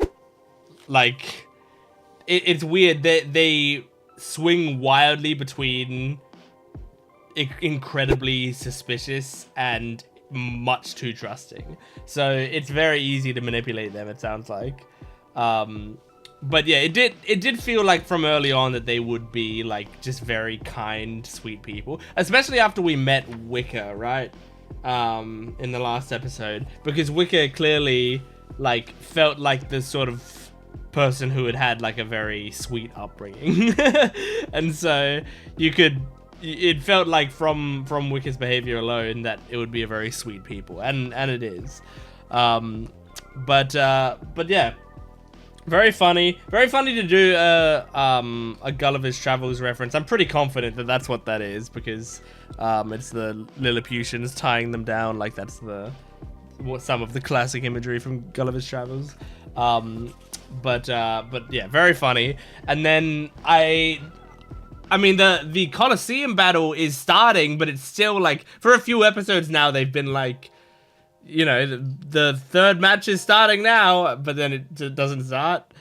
like. It's weird that they swing wildly between incredibly suspicious and much too trusting. So it's very easy to manipulate them, it sounds like. But yeah, it did feel like from early on that they would be like just very kind, sweet people, especially after we met Wicker, right? In the last episode, because Wicker clearly like felt like the sort of person who had like a very sweet upbringing. And so you could it felt like from Wicker's behavior alone that it would be a very sweet people, and it is. But yeah, very funny to do a Gulliver's Travels reference. I'm pretty confident that that's what that is, because it's the Lilliputians tying them down, like that's some of the classic imagery from Gulliver's Travels. But yeah, very funny. And then I mean, the Colosseum battle is starting, but it's still like, for a few episodes now, they've been like, you know, the third match is starting now, but then it doesn't start.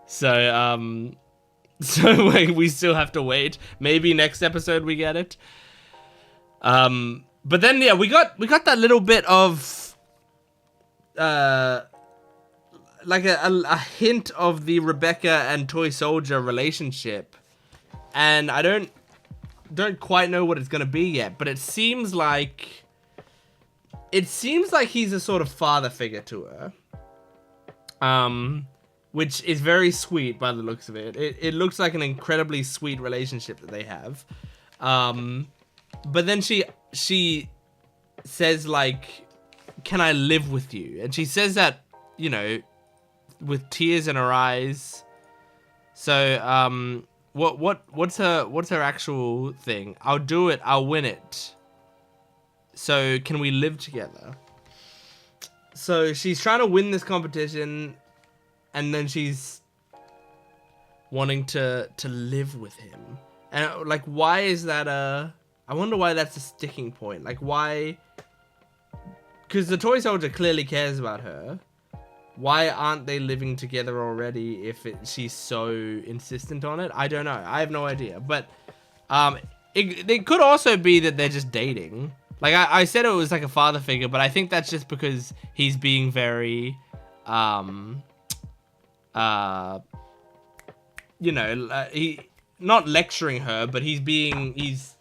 So, we still have to wait. Maybe next episode we get it. But then, yeah, we got that little bit of, like a hint of the Rebecca and Toy Soldier relationship. And I don't quite know what it's gonna be yet, but it seems like he's a sort of father figure to her, which is very sweet by the looks of it. It looks like an incredibly sweet relationship that they have, but then she says, like, "Can I live with you?" And she says that, you know, with tears in her eyes. So what's her actual thing? I'll do it. I'll win it. So can we live together? So she's trying to win this competition, and then she's wanting to live with him. And like, why is that I wonder why that's a sticking point. Like, why? Because the Toy Soldier clearly cares about her. Why aren't they living together already if she's so insistent on it? I don't know. I have no idea. But it could also be that they're just dating. Like, I said it was like a father figure, but I think that's just because he's being very, you know, he not lecturing her, but he's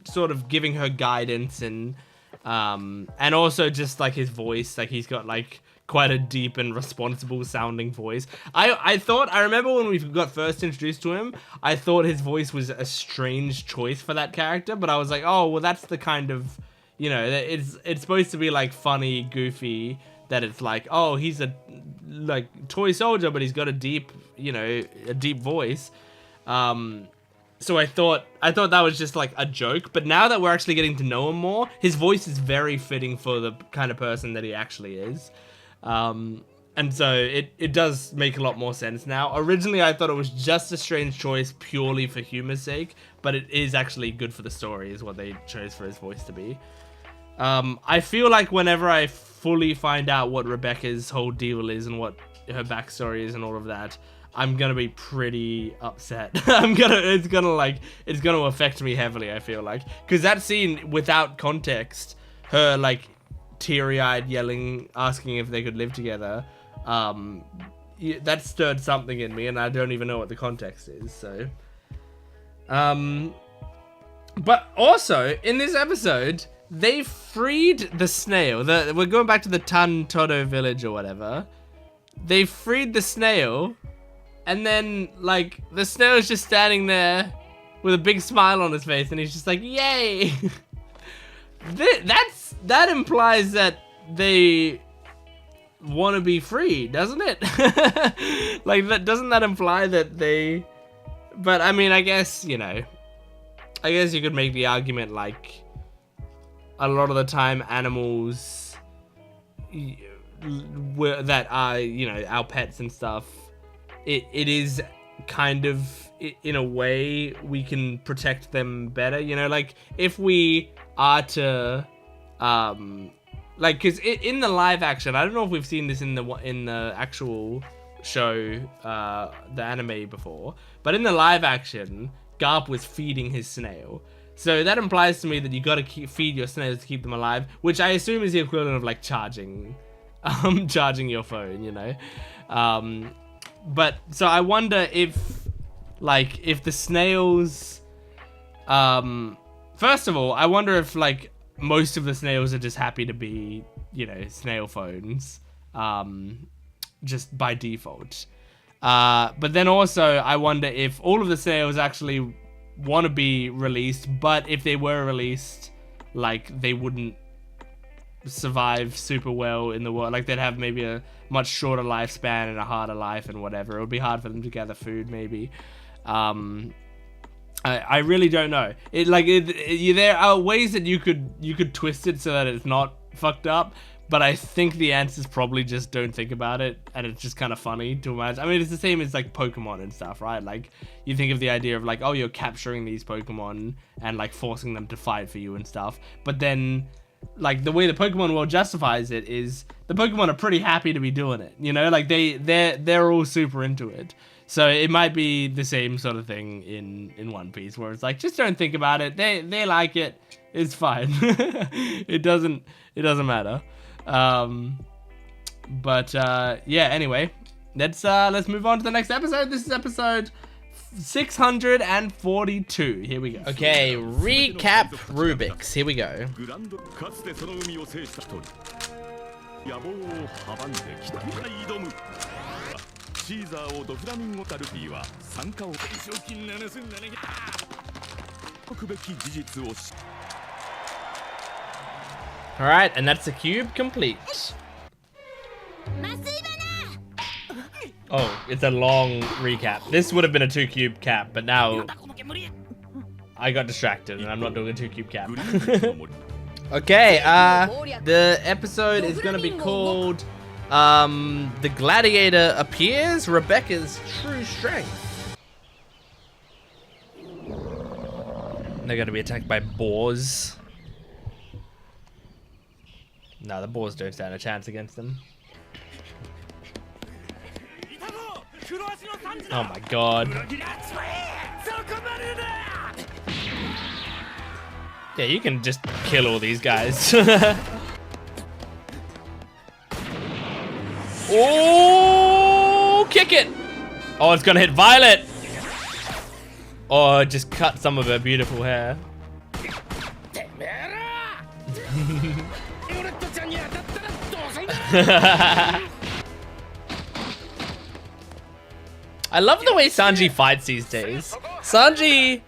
sort of giving her guidance, and also just like his voice, like he's got like quite a deep and responsible sounding voice. I remember when we got first introduced to him, I thought his voice was a strange choice for that character, but I was like, oh, well, that's the kind of, you know, it's supposed to be like funny, goofy, that it's like, oh, he's a like toy soldier, but he's got a deep, you know, a deep voice. So I thought that was just like a joke, but now that we're actually getting to know him more, his voice is very fitting for the kind of person that he actually is. And so it does make a lot more sense now. Originally, I thought it was just a strange choice purely for humor's sake, but it is actually good for the story, is what they chose for his voice to be. I feel like whenever I fully find out what Rebecca's whole deal is and what her backstory is and all of that, I'm gonna be pretty upset. It's gonna affect me heavily, I feel like. Because that scene, without context, her like teary-eyed yelling, asking if they could live together, that stirred something in me, and I don't even know what the context is, so. But also, in this episode, they freed the snail. We're going back to the Tan Todo village or whatever. They freed the snail, and then, like, the snail is just standing there with a big smile on his face, and he's just like, yay! That implies that they want to be free, doesn't it? Like, doesn't that imply that they... But, I mean, I guess, you know, I guess you could make the argument, like, a lot of the time animals that are, you know, our pets and stuff, it is kind of, in a way, we can protect them better, you know, like, if we are to, like, because in the live action, I don't know if we've seen this in the actual show, the anime before, but in the live action, Garp was feeding his snail. So that implies to me that you gotta feed your snails to keep them alive, which I assume is the equivalent of like charging your phone, you know. But so I wonder if the snails, first of all, I wonder if like most of the snails are just happy to be, you know, snail phones, just by default. But then also I wonder if all of the snails actually want to be released, but if they were released, like, they wouldn't survive super well in the world. Like, they'd have maybe a much shorter lifespan and a harder life and whatever. It would be hard for them to gather food, maybe. I really don't know. There are ways that you could twist it so that it's not fucked up, but I think the answer is probably just don't think about it, and it's just kind of funny to imagine. I mean, it's the same as like Pokemon and stuff, right? Like, you think of the idea of like, oh, you're capturing these Pokemon and like forcing them to fight for you and stuff, but then like the way the Pokemon world justifies it is the Pokemon are pretty happy to be doing it, you know, like they're all super into it. So it might be the same sort of thing in One Piece, where it's like, just don't think about it. They like it. It's fine. It doesn't matter. Yeah. Anyway, let's move on to the next episode. This is episode 642. Here we go. Okay, recap Rubik's. Here we go. Alright, and that's the cube complete. Oh, it's a long recap. This would have been a 2-cube cap, but now I got distracted and I'm not doing a 2-cube cap. Okay, the episode is gonna be called The Gladiator Appears, Rebecca's True Strength. They're gonna be attacked by boars. No, the boars don't stand a chance against them. Oh my god. Yeah, you can just kill all these guys. Oh, kick it! Oh, it's gonna hit Violet! Oh, just cut some of her beautiful hair. I love the way Sanji fights these days. Sanji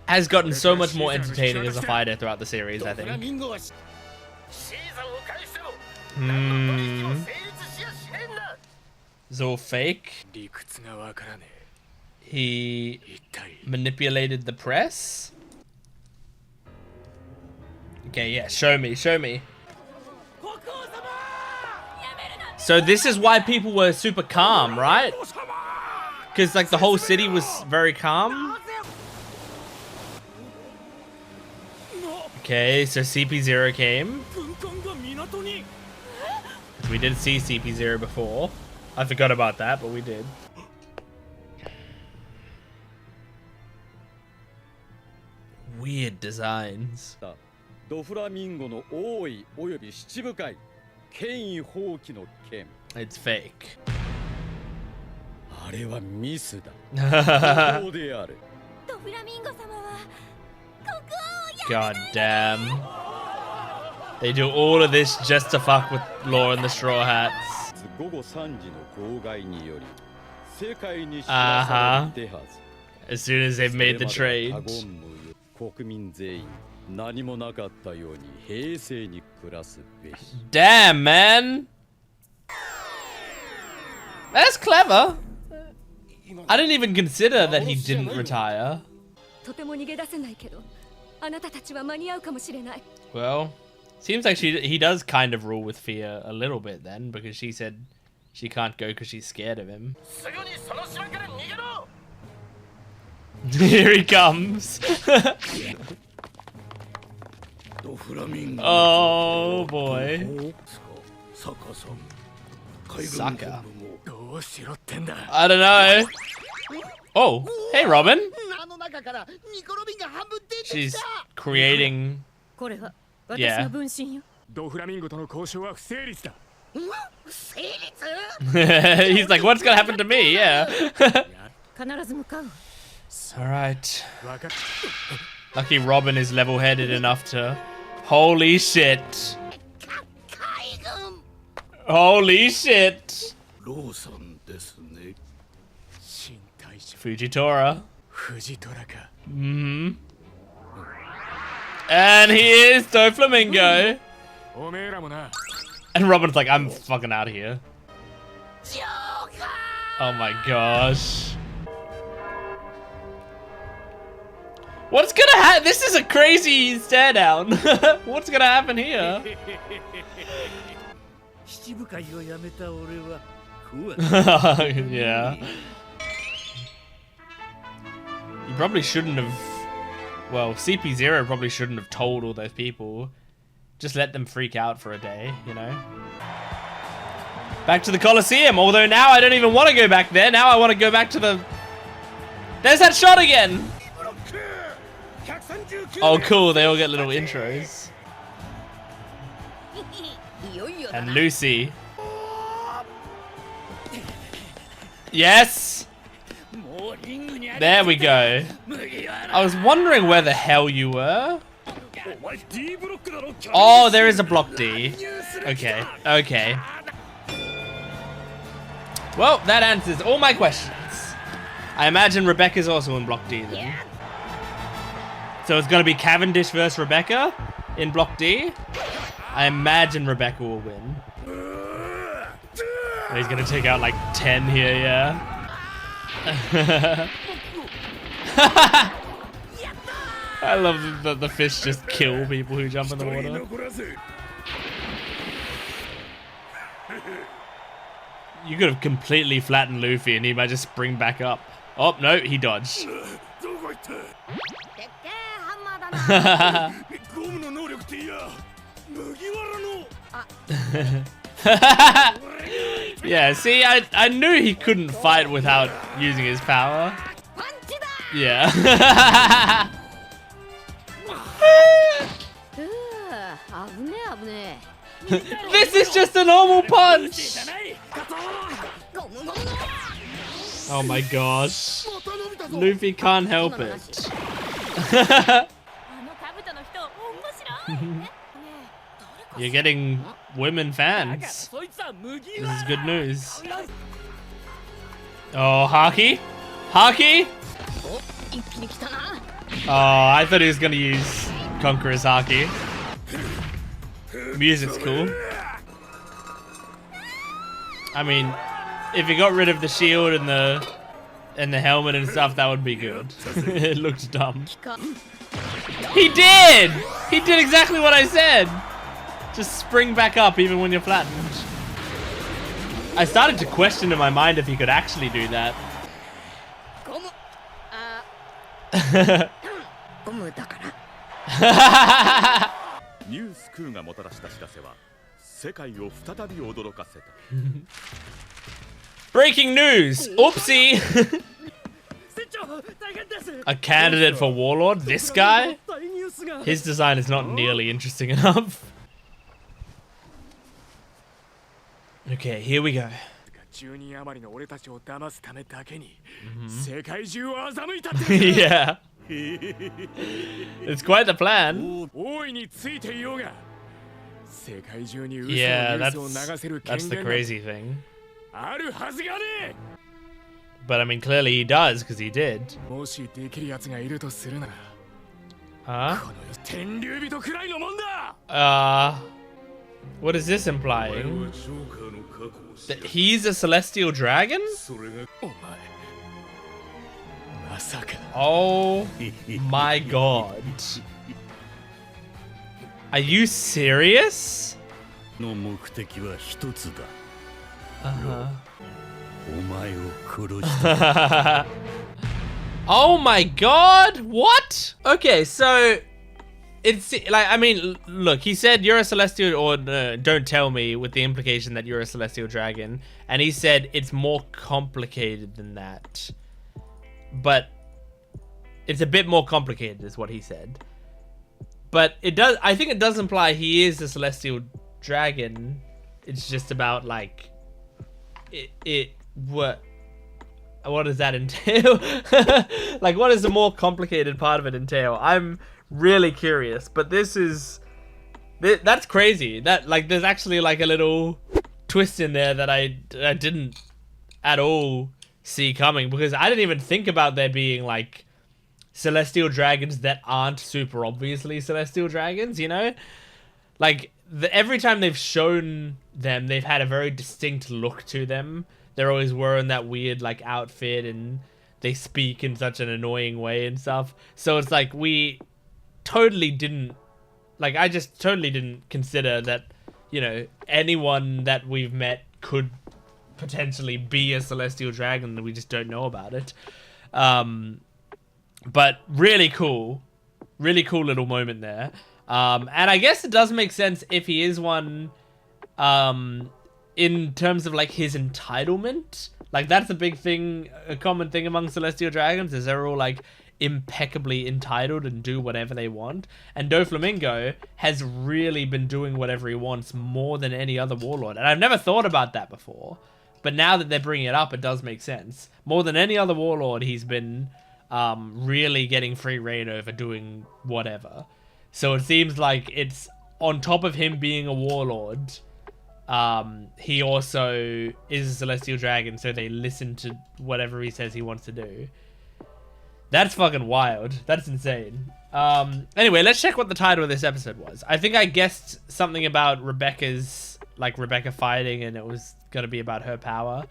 has gotten so much more entertaining as a fighter throughout the series, I think. It's all fake. He manipulated the press. Okay, yeah, show me. So this is why people were super calm, right? Because like the whole city was very calm. Okay, so CP0 came. We did see CP0 before. I forgot about that, but we did. Weird designs. Doflamingo no oi oyobi shichibukai ken houki no ken. It's fake. あれはミスだ。そうである。 God damn. They do all of this just to fuck with Law and the Straw Hats. As soon as they've made the trade. Damn, man. That's clever. I didn't even consider that he didn't retire. Well, seems like he does kind of rule with fear a little bit then, because she said she can't go because she's scared of him. Here he comes. Oh boy. Sucker. I don't know. Oh, hey Robin. She's creating. Yeah. He's like, what's gonna happen to me? Yeah. Alright. Lucky Robin is level-headed enough to... Holy shit. Holy shit. Fujitora. Mm-hmm. And he is Doflamingo. And Robin's like, I'm fucking out of here. Oh my gosh. What's gonna happen? This is a crazy stare down. What's gonna happen here? Yeah. You probably shouldn't have. Well, CP0 probably shouldn't have told all those people. Just let them freak out for a day, you know? Back to the Colosseum, although now I don't even want to go back there. Now I want to go back to the... There's that shot again! Oh, cool, they all get little intros. And Lucy. Yes! There we go. I was wondering where the hell you were. Oh, there is a block D. Okay, okay. Well, that answers all my questions. I imagine Rebecca's also in block D then. So it's gonna be Cavendish versus Rebecca in block D. I imagine Rebecca will win. And he's gonna take out like 10 here, yeah. I love that the fish just kill people who jump in the water. You could have completely flattened Luffy and he might just spring back up. Oh, no, he dodged. Yeah, see, I knew he couldn't fight without using his power. Yeah. This is just a normal punch! Oh my gosh. Luffy can't help it. You're getting women fans. This is good news. Oh, Haki? Haki? Oh, I thought he was gonna use Conqueror's Haki. Music's cool. I mean, if he got rid of the shield and the helmet and stuff, that would be good. It looked dumb. He did! He did exactly what I said! Just spring back up even when you're flattened. I started to question in my mind if he could actually do that. Breaking news! Oopsie! A candidate for warlord? This guy? His design is not nearly interesting enough. Okay, here we go. Yeah. It's quite the plan. Yeah, that's the crazy thing. But I mean, clearly he does, because he did. What is this implying? That he's a celestial dragon? Oh my god. Are you serious? Oh my god, what? Okay, so it's like, I mean, look, he said you're a celestial, or don't tell me, with the implication that you're a celestial dragon, and he said it's more complicated than that. But it's a bit more complicated is what he said. But it does, I think it does imply he is a celestial dragon. It's just about like what does that entail? Like, what does the more complicated part of it entail? I'm really curious, but that's crazy. That, like, there's actually like a little twist in there that I didn't at all see coming, because I didn't even think about there being like celestial dragons that aren't super obviously celestial dragons, you know? Like, every time they've shown them, they've had a very distinct look to them. They're always wearing that weird, like, outfit, and they speak in such an annoying way and stuff. So it's like, we totally didn't, like, I just totally didn't consider that, you know, anyone that we've met could potentially be a celestial dragon, and we just don't know about it. But really cool little moment there. And I guess it does make sense if he is one, in terms of like his entitlement. Like, that's a big thing, a common thing among celestial dragons, is they're all like impeccably entitled and do whatever they want. And Doflamingo has really been doing whatever he wants more than any other warlord. And I've never thought about that before, but now that they're bringing it up, it does make sense. More than any other warlord, he's been really getting free reign over doing whatever. So it seems like it's on top of him being a warlord, he also is a celestial dragon, so they listen to whatever he says he wants to do. That's fucking wild. That's insane. Anyway, let's check what the title of this episode was. I think I guessed something about Rebecca fighting, and it was going to be about her power.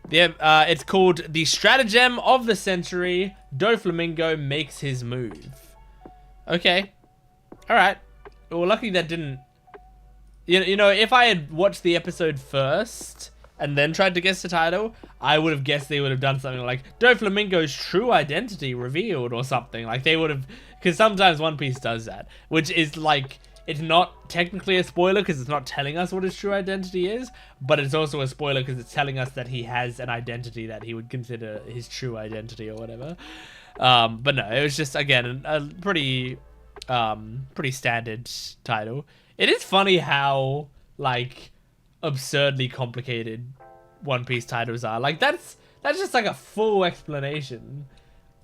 Yeah, it's called The Stratagem of the Century. Doflamingo makes his move. Okay. Alright. Well, lucky that didn't... You know, if I had watched the episode first and then tried to guess the title, I would have guessed they would have done something like Doflamingo's true identity revealed or something. Like, they would have... Because sometimes One Piece does that, which is like... It's not technically a spoiler because it's not telling us what his true identity is, but it's also a spoiler because it's telling us that he has an identity that he would consider his true identity or whatever. But no, it was just, again, a pretty standard title. It is funny how, like, absurdly complicated One Piece titles are. Like, that's just like a full explanation.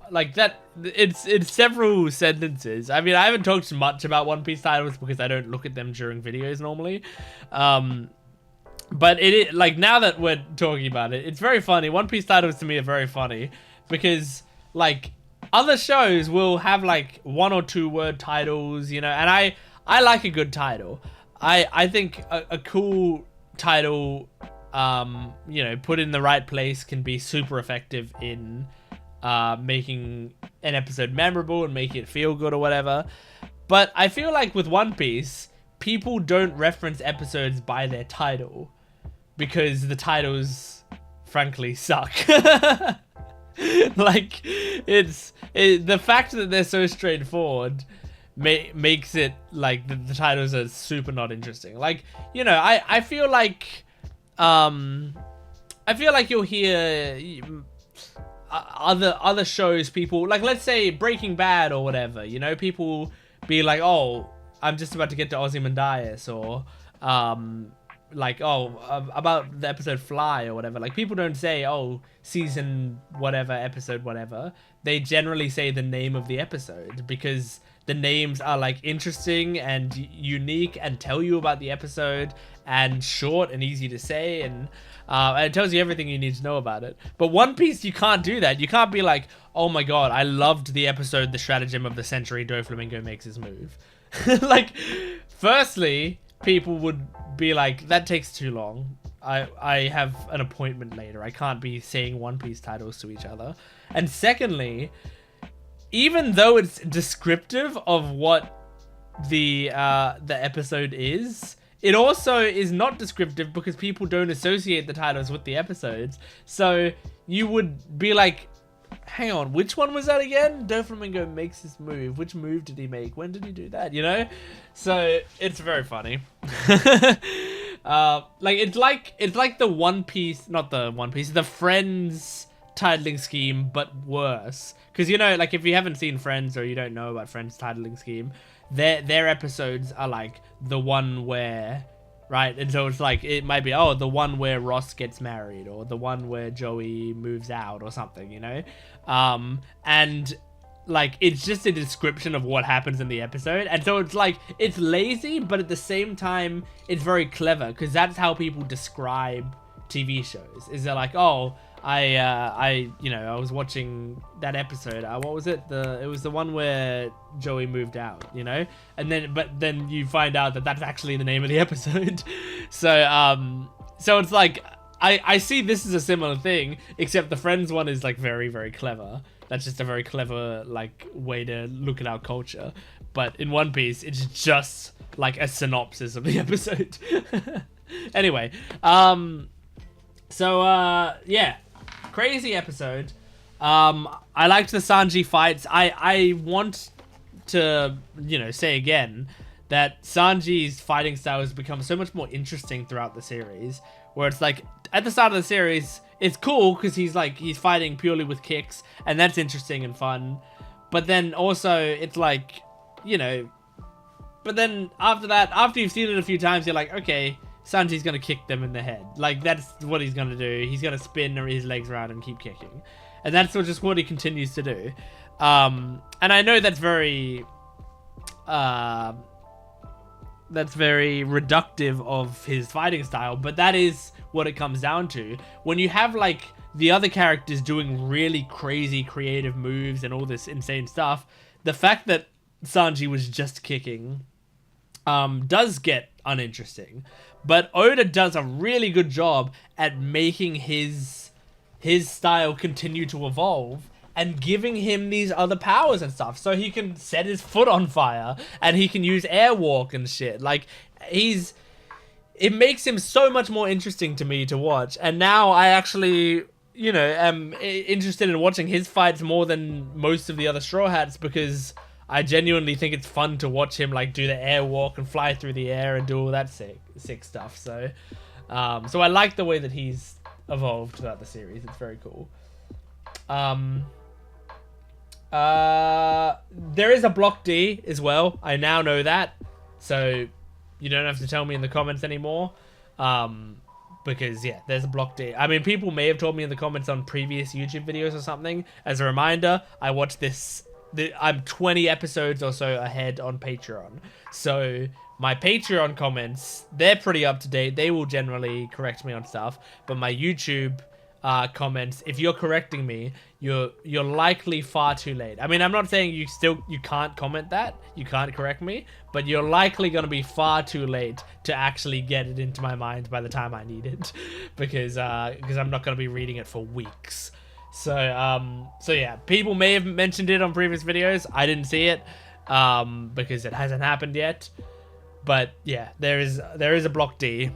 Like, that, it's several sentences. I mean, I haven't talked much about One Piece titles because I don't look at them during videos normally. But like, now that we're talking about it, it's very funny. One Piece titles to me are very funny because, like, other shows will have, like, 1 or 2 word titles, you know, and I like a good title. I think a cool title, you know, put in the right place can be super effective in making an episode memorable and making it feel good or whatever. But I feel like with One Piece, people don't reference episodes by their title because the titles frankly suck. Like, the fact that they're so straightforward makes it like the titles are super not interesting. Like, you know, I feel like you'll hear other shows, people like, let's say Breaking Bad or whatever, you know, people be like, oh, I'm just about to get to Ozymandias, or like, oh, about the episode Fly or whatever. Like, people don't say, oh, season whatever, episode whatever. They generally say the name of the episode because the names are like interesting and unique and tell you about the episode and short and easy to say, and it tells you everything you need to know about it. But One Piece, you can't do that. You can't be like, oh my god, I loved the episode The Stratagem of the Century, Doflamingo makes his move. Like, firstly, people would be like, that takes too long. I have an appointment later. I can't be saying One Piece titles to each other. And secondly, even though it's descriptive of what the episode is, it also is not descriptive because people don't associate the titles with the episodes. So you would be like, hang on, which one was that again? Doflamingo makes this move. Which move did he make? When did he do that? You know? So it's very funny. Like, it's like the One Piece, not the One Piece, the Friends titling scheme, but worse. Because, you know, like, if you haven't seen Friends or you don't know about Friends titling scheme, their episodes are like the one where, right? And so it's like, it might be, oh, the one where Ross gets married, or the one where Joey moves out or something, you know? And like, it's just a description of what happens in the episode. And so it's like, it's lazy, but at the same time, it's very clever because that's how people describe TV shows. Is they're like, oh, I was watching that episode. What was it? It was the one where Joey moved out, but then you find out that that's actually the name of the episode. So it's like I see this as a similar thing, except the Friends one is like very, very clever. That's just a very clever like way to look at our culture. But in One Piece, it's just like a synopsis of the episode. Anyway, yeah. Crazy episode. I liked the Sanji fights. I want to, say again that Sanji's fighting style has become so much more interesting throughout the series. Where it's like at the start of the series, it's cool because he's fighting purely with kicks, and that's interesting and fun. But then also it's like, but then after that, after you've seen it a few times, you're like, okay, Sanji's gonna kick them in the head. Like, that's what he's gonna do. He's gonna spin his legs around and keep kicking. And that's just what he continues to do. And I know that's very reductive of his fighting style, but that is what it comes down to. When you have, like, the other characters doing really crazy creative moves and all this insane stuff, the fact that Sanji was just kicking does get uninteresting. But Oda does a really good job at making his style continue to evolve and giving him these other powers and stuff. So he can set his foot on fire and he can use airwalk and shit. Like, it makes him so much more interesting to me to watch. And now I actually, am interested in watching his fights more than most of the other Straw Hats, because I genuinely think it's fun to watch him like do the airwalk and fly through the air and do all that sick stuff. So I like the way that he's evolved throughout the series. It's very cool. There is a block D as well. I now know that, so you don't have to tell me in the comments anymore. Because yeah, there's a block D. I mean, people may have told me in the comments on previous YouTube videos or something. As a reminder, I watched this. I'm 20 episodes or so ahead on Patreon. So my Patreon comments, they're pretty up to date. They will generally correct me on stuff. But my YouTube comments, if you're correcting me, you're likely far too late. I mean, I'm not saying you can't comment that. You can't correct me. But you're likely going to be far too late to actually get it into my mind by the time I need it. Because I'm not going to be reading it for weeks. So yeah, people may have mentioned it on previous videos. I didn't see it, because it hasn't happened yet. But yeah, there is a block D,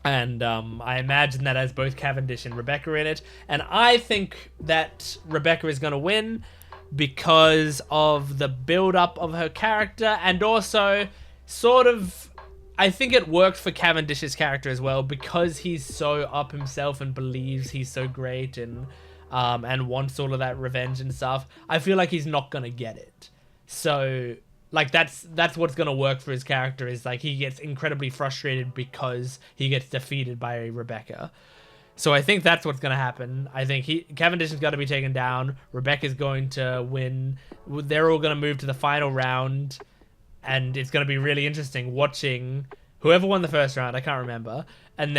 and I imagine that has both Cavendish and Rebecca in it. And I think that Rebecca is going to win because of the build-up of her character, and also sort of, I think it works for Cavendish's character as well, because he's so up himself and believes he's so great and wants all of that revenge and stuff. I feel like he's not gonna get it. So like that's what's gonna work for his character, is like he gets incredibly frustrated because he gets defeated by Rebecca. So I think that's what's gonna happen. I think Cavendish is gonna be taken down. Rebecca's going to win. They're all gonna move to the final round, and it's gonna be really interesting watching whoever won the first round. I can't remember. And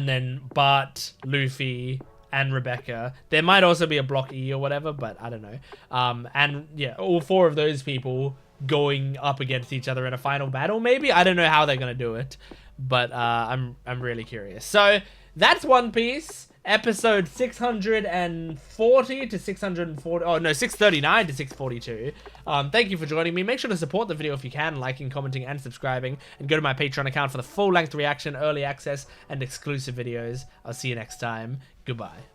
then Bart, Luffy, and Rebecca. There might also be a block E or whatever, but I don't know. And yeah, all four of those people going up against each other in a final battle, maybe? I don't know how they're going to do it, but I'm really curious. So that's One Piece, episode 640 to 640. Oh, no, 639 to 642. Thank you for joining me. Make sure to support the video if you can, liking, commenting, and subscribing. And go to my Patreon account for the full-length reaction, early access, and exclusive videos. I'll see you next time. Goodbye.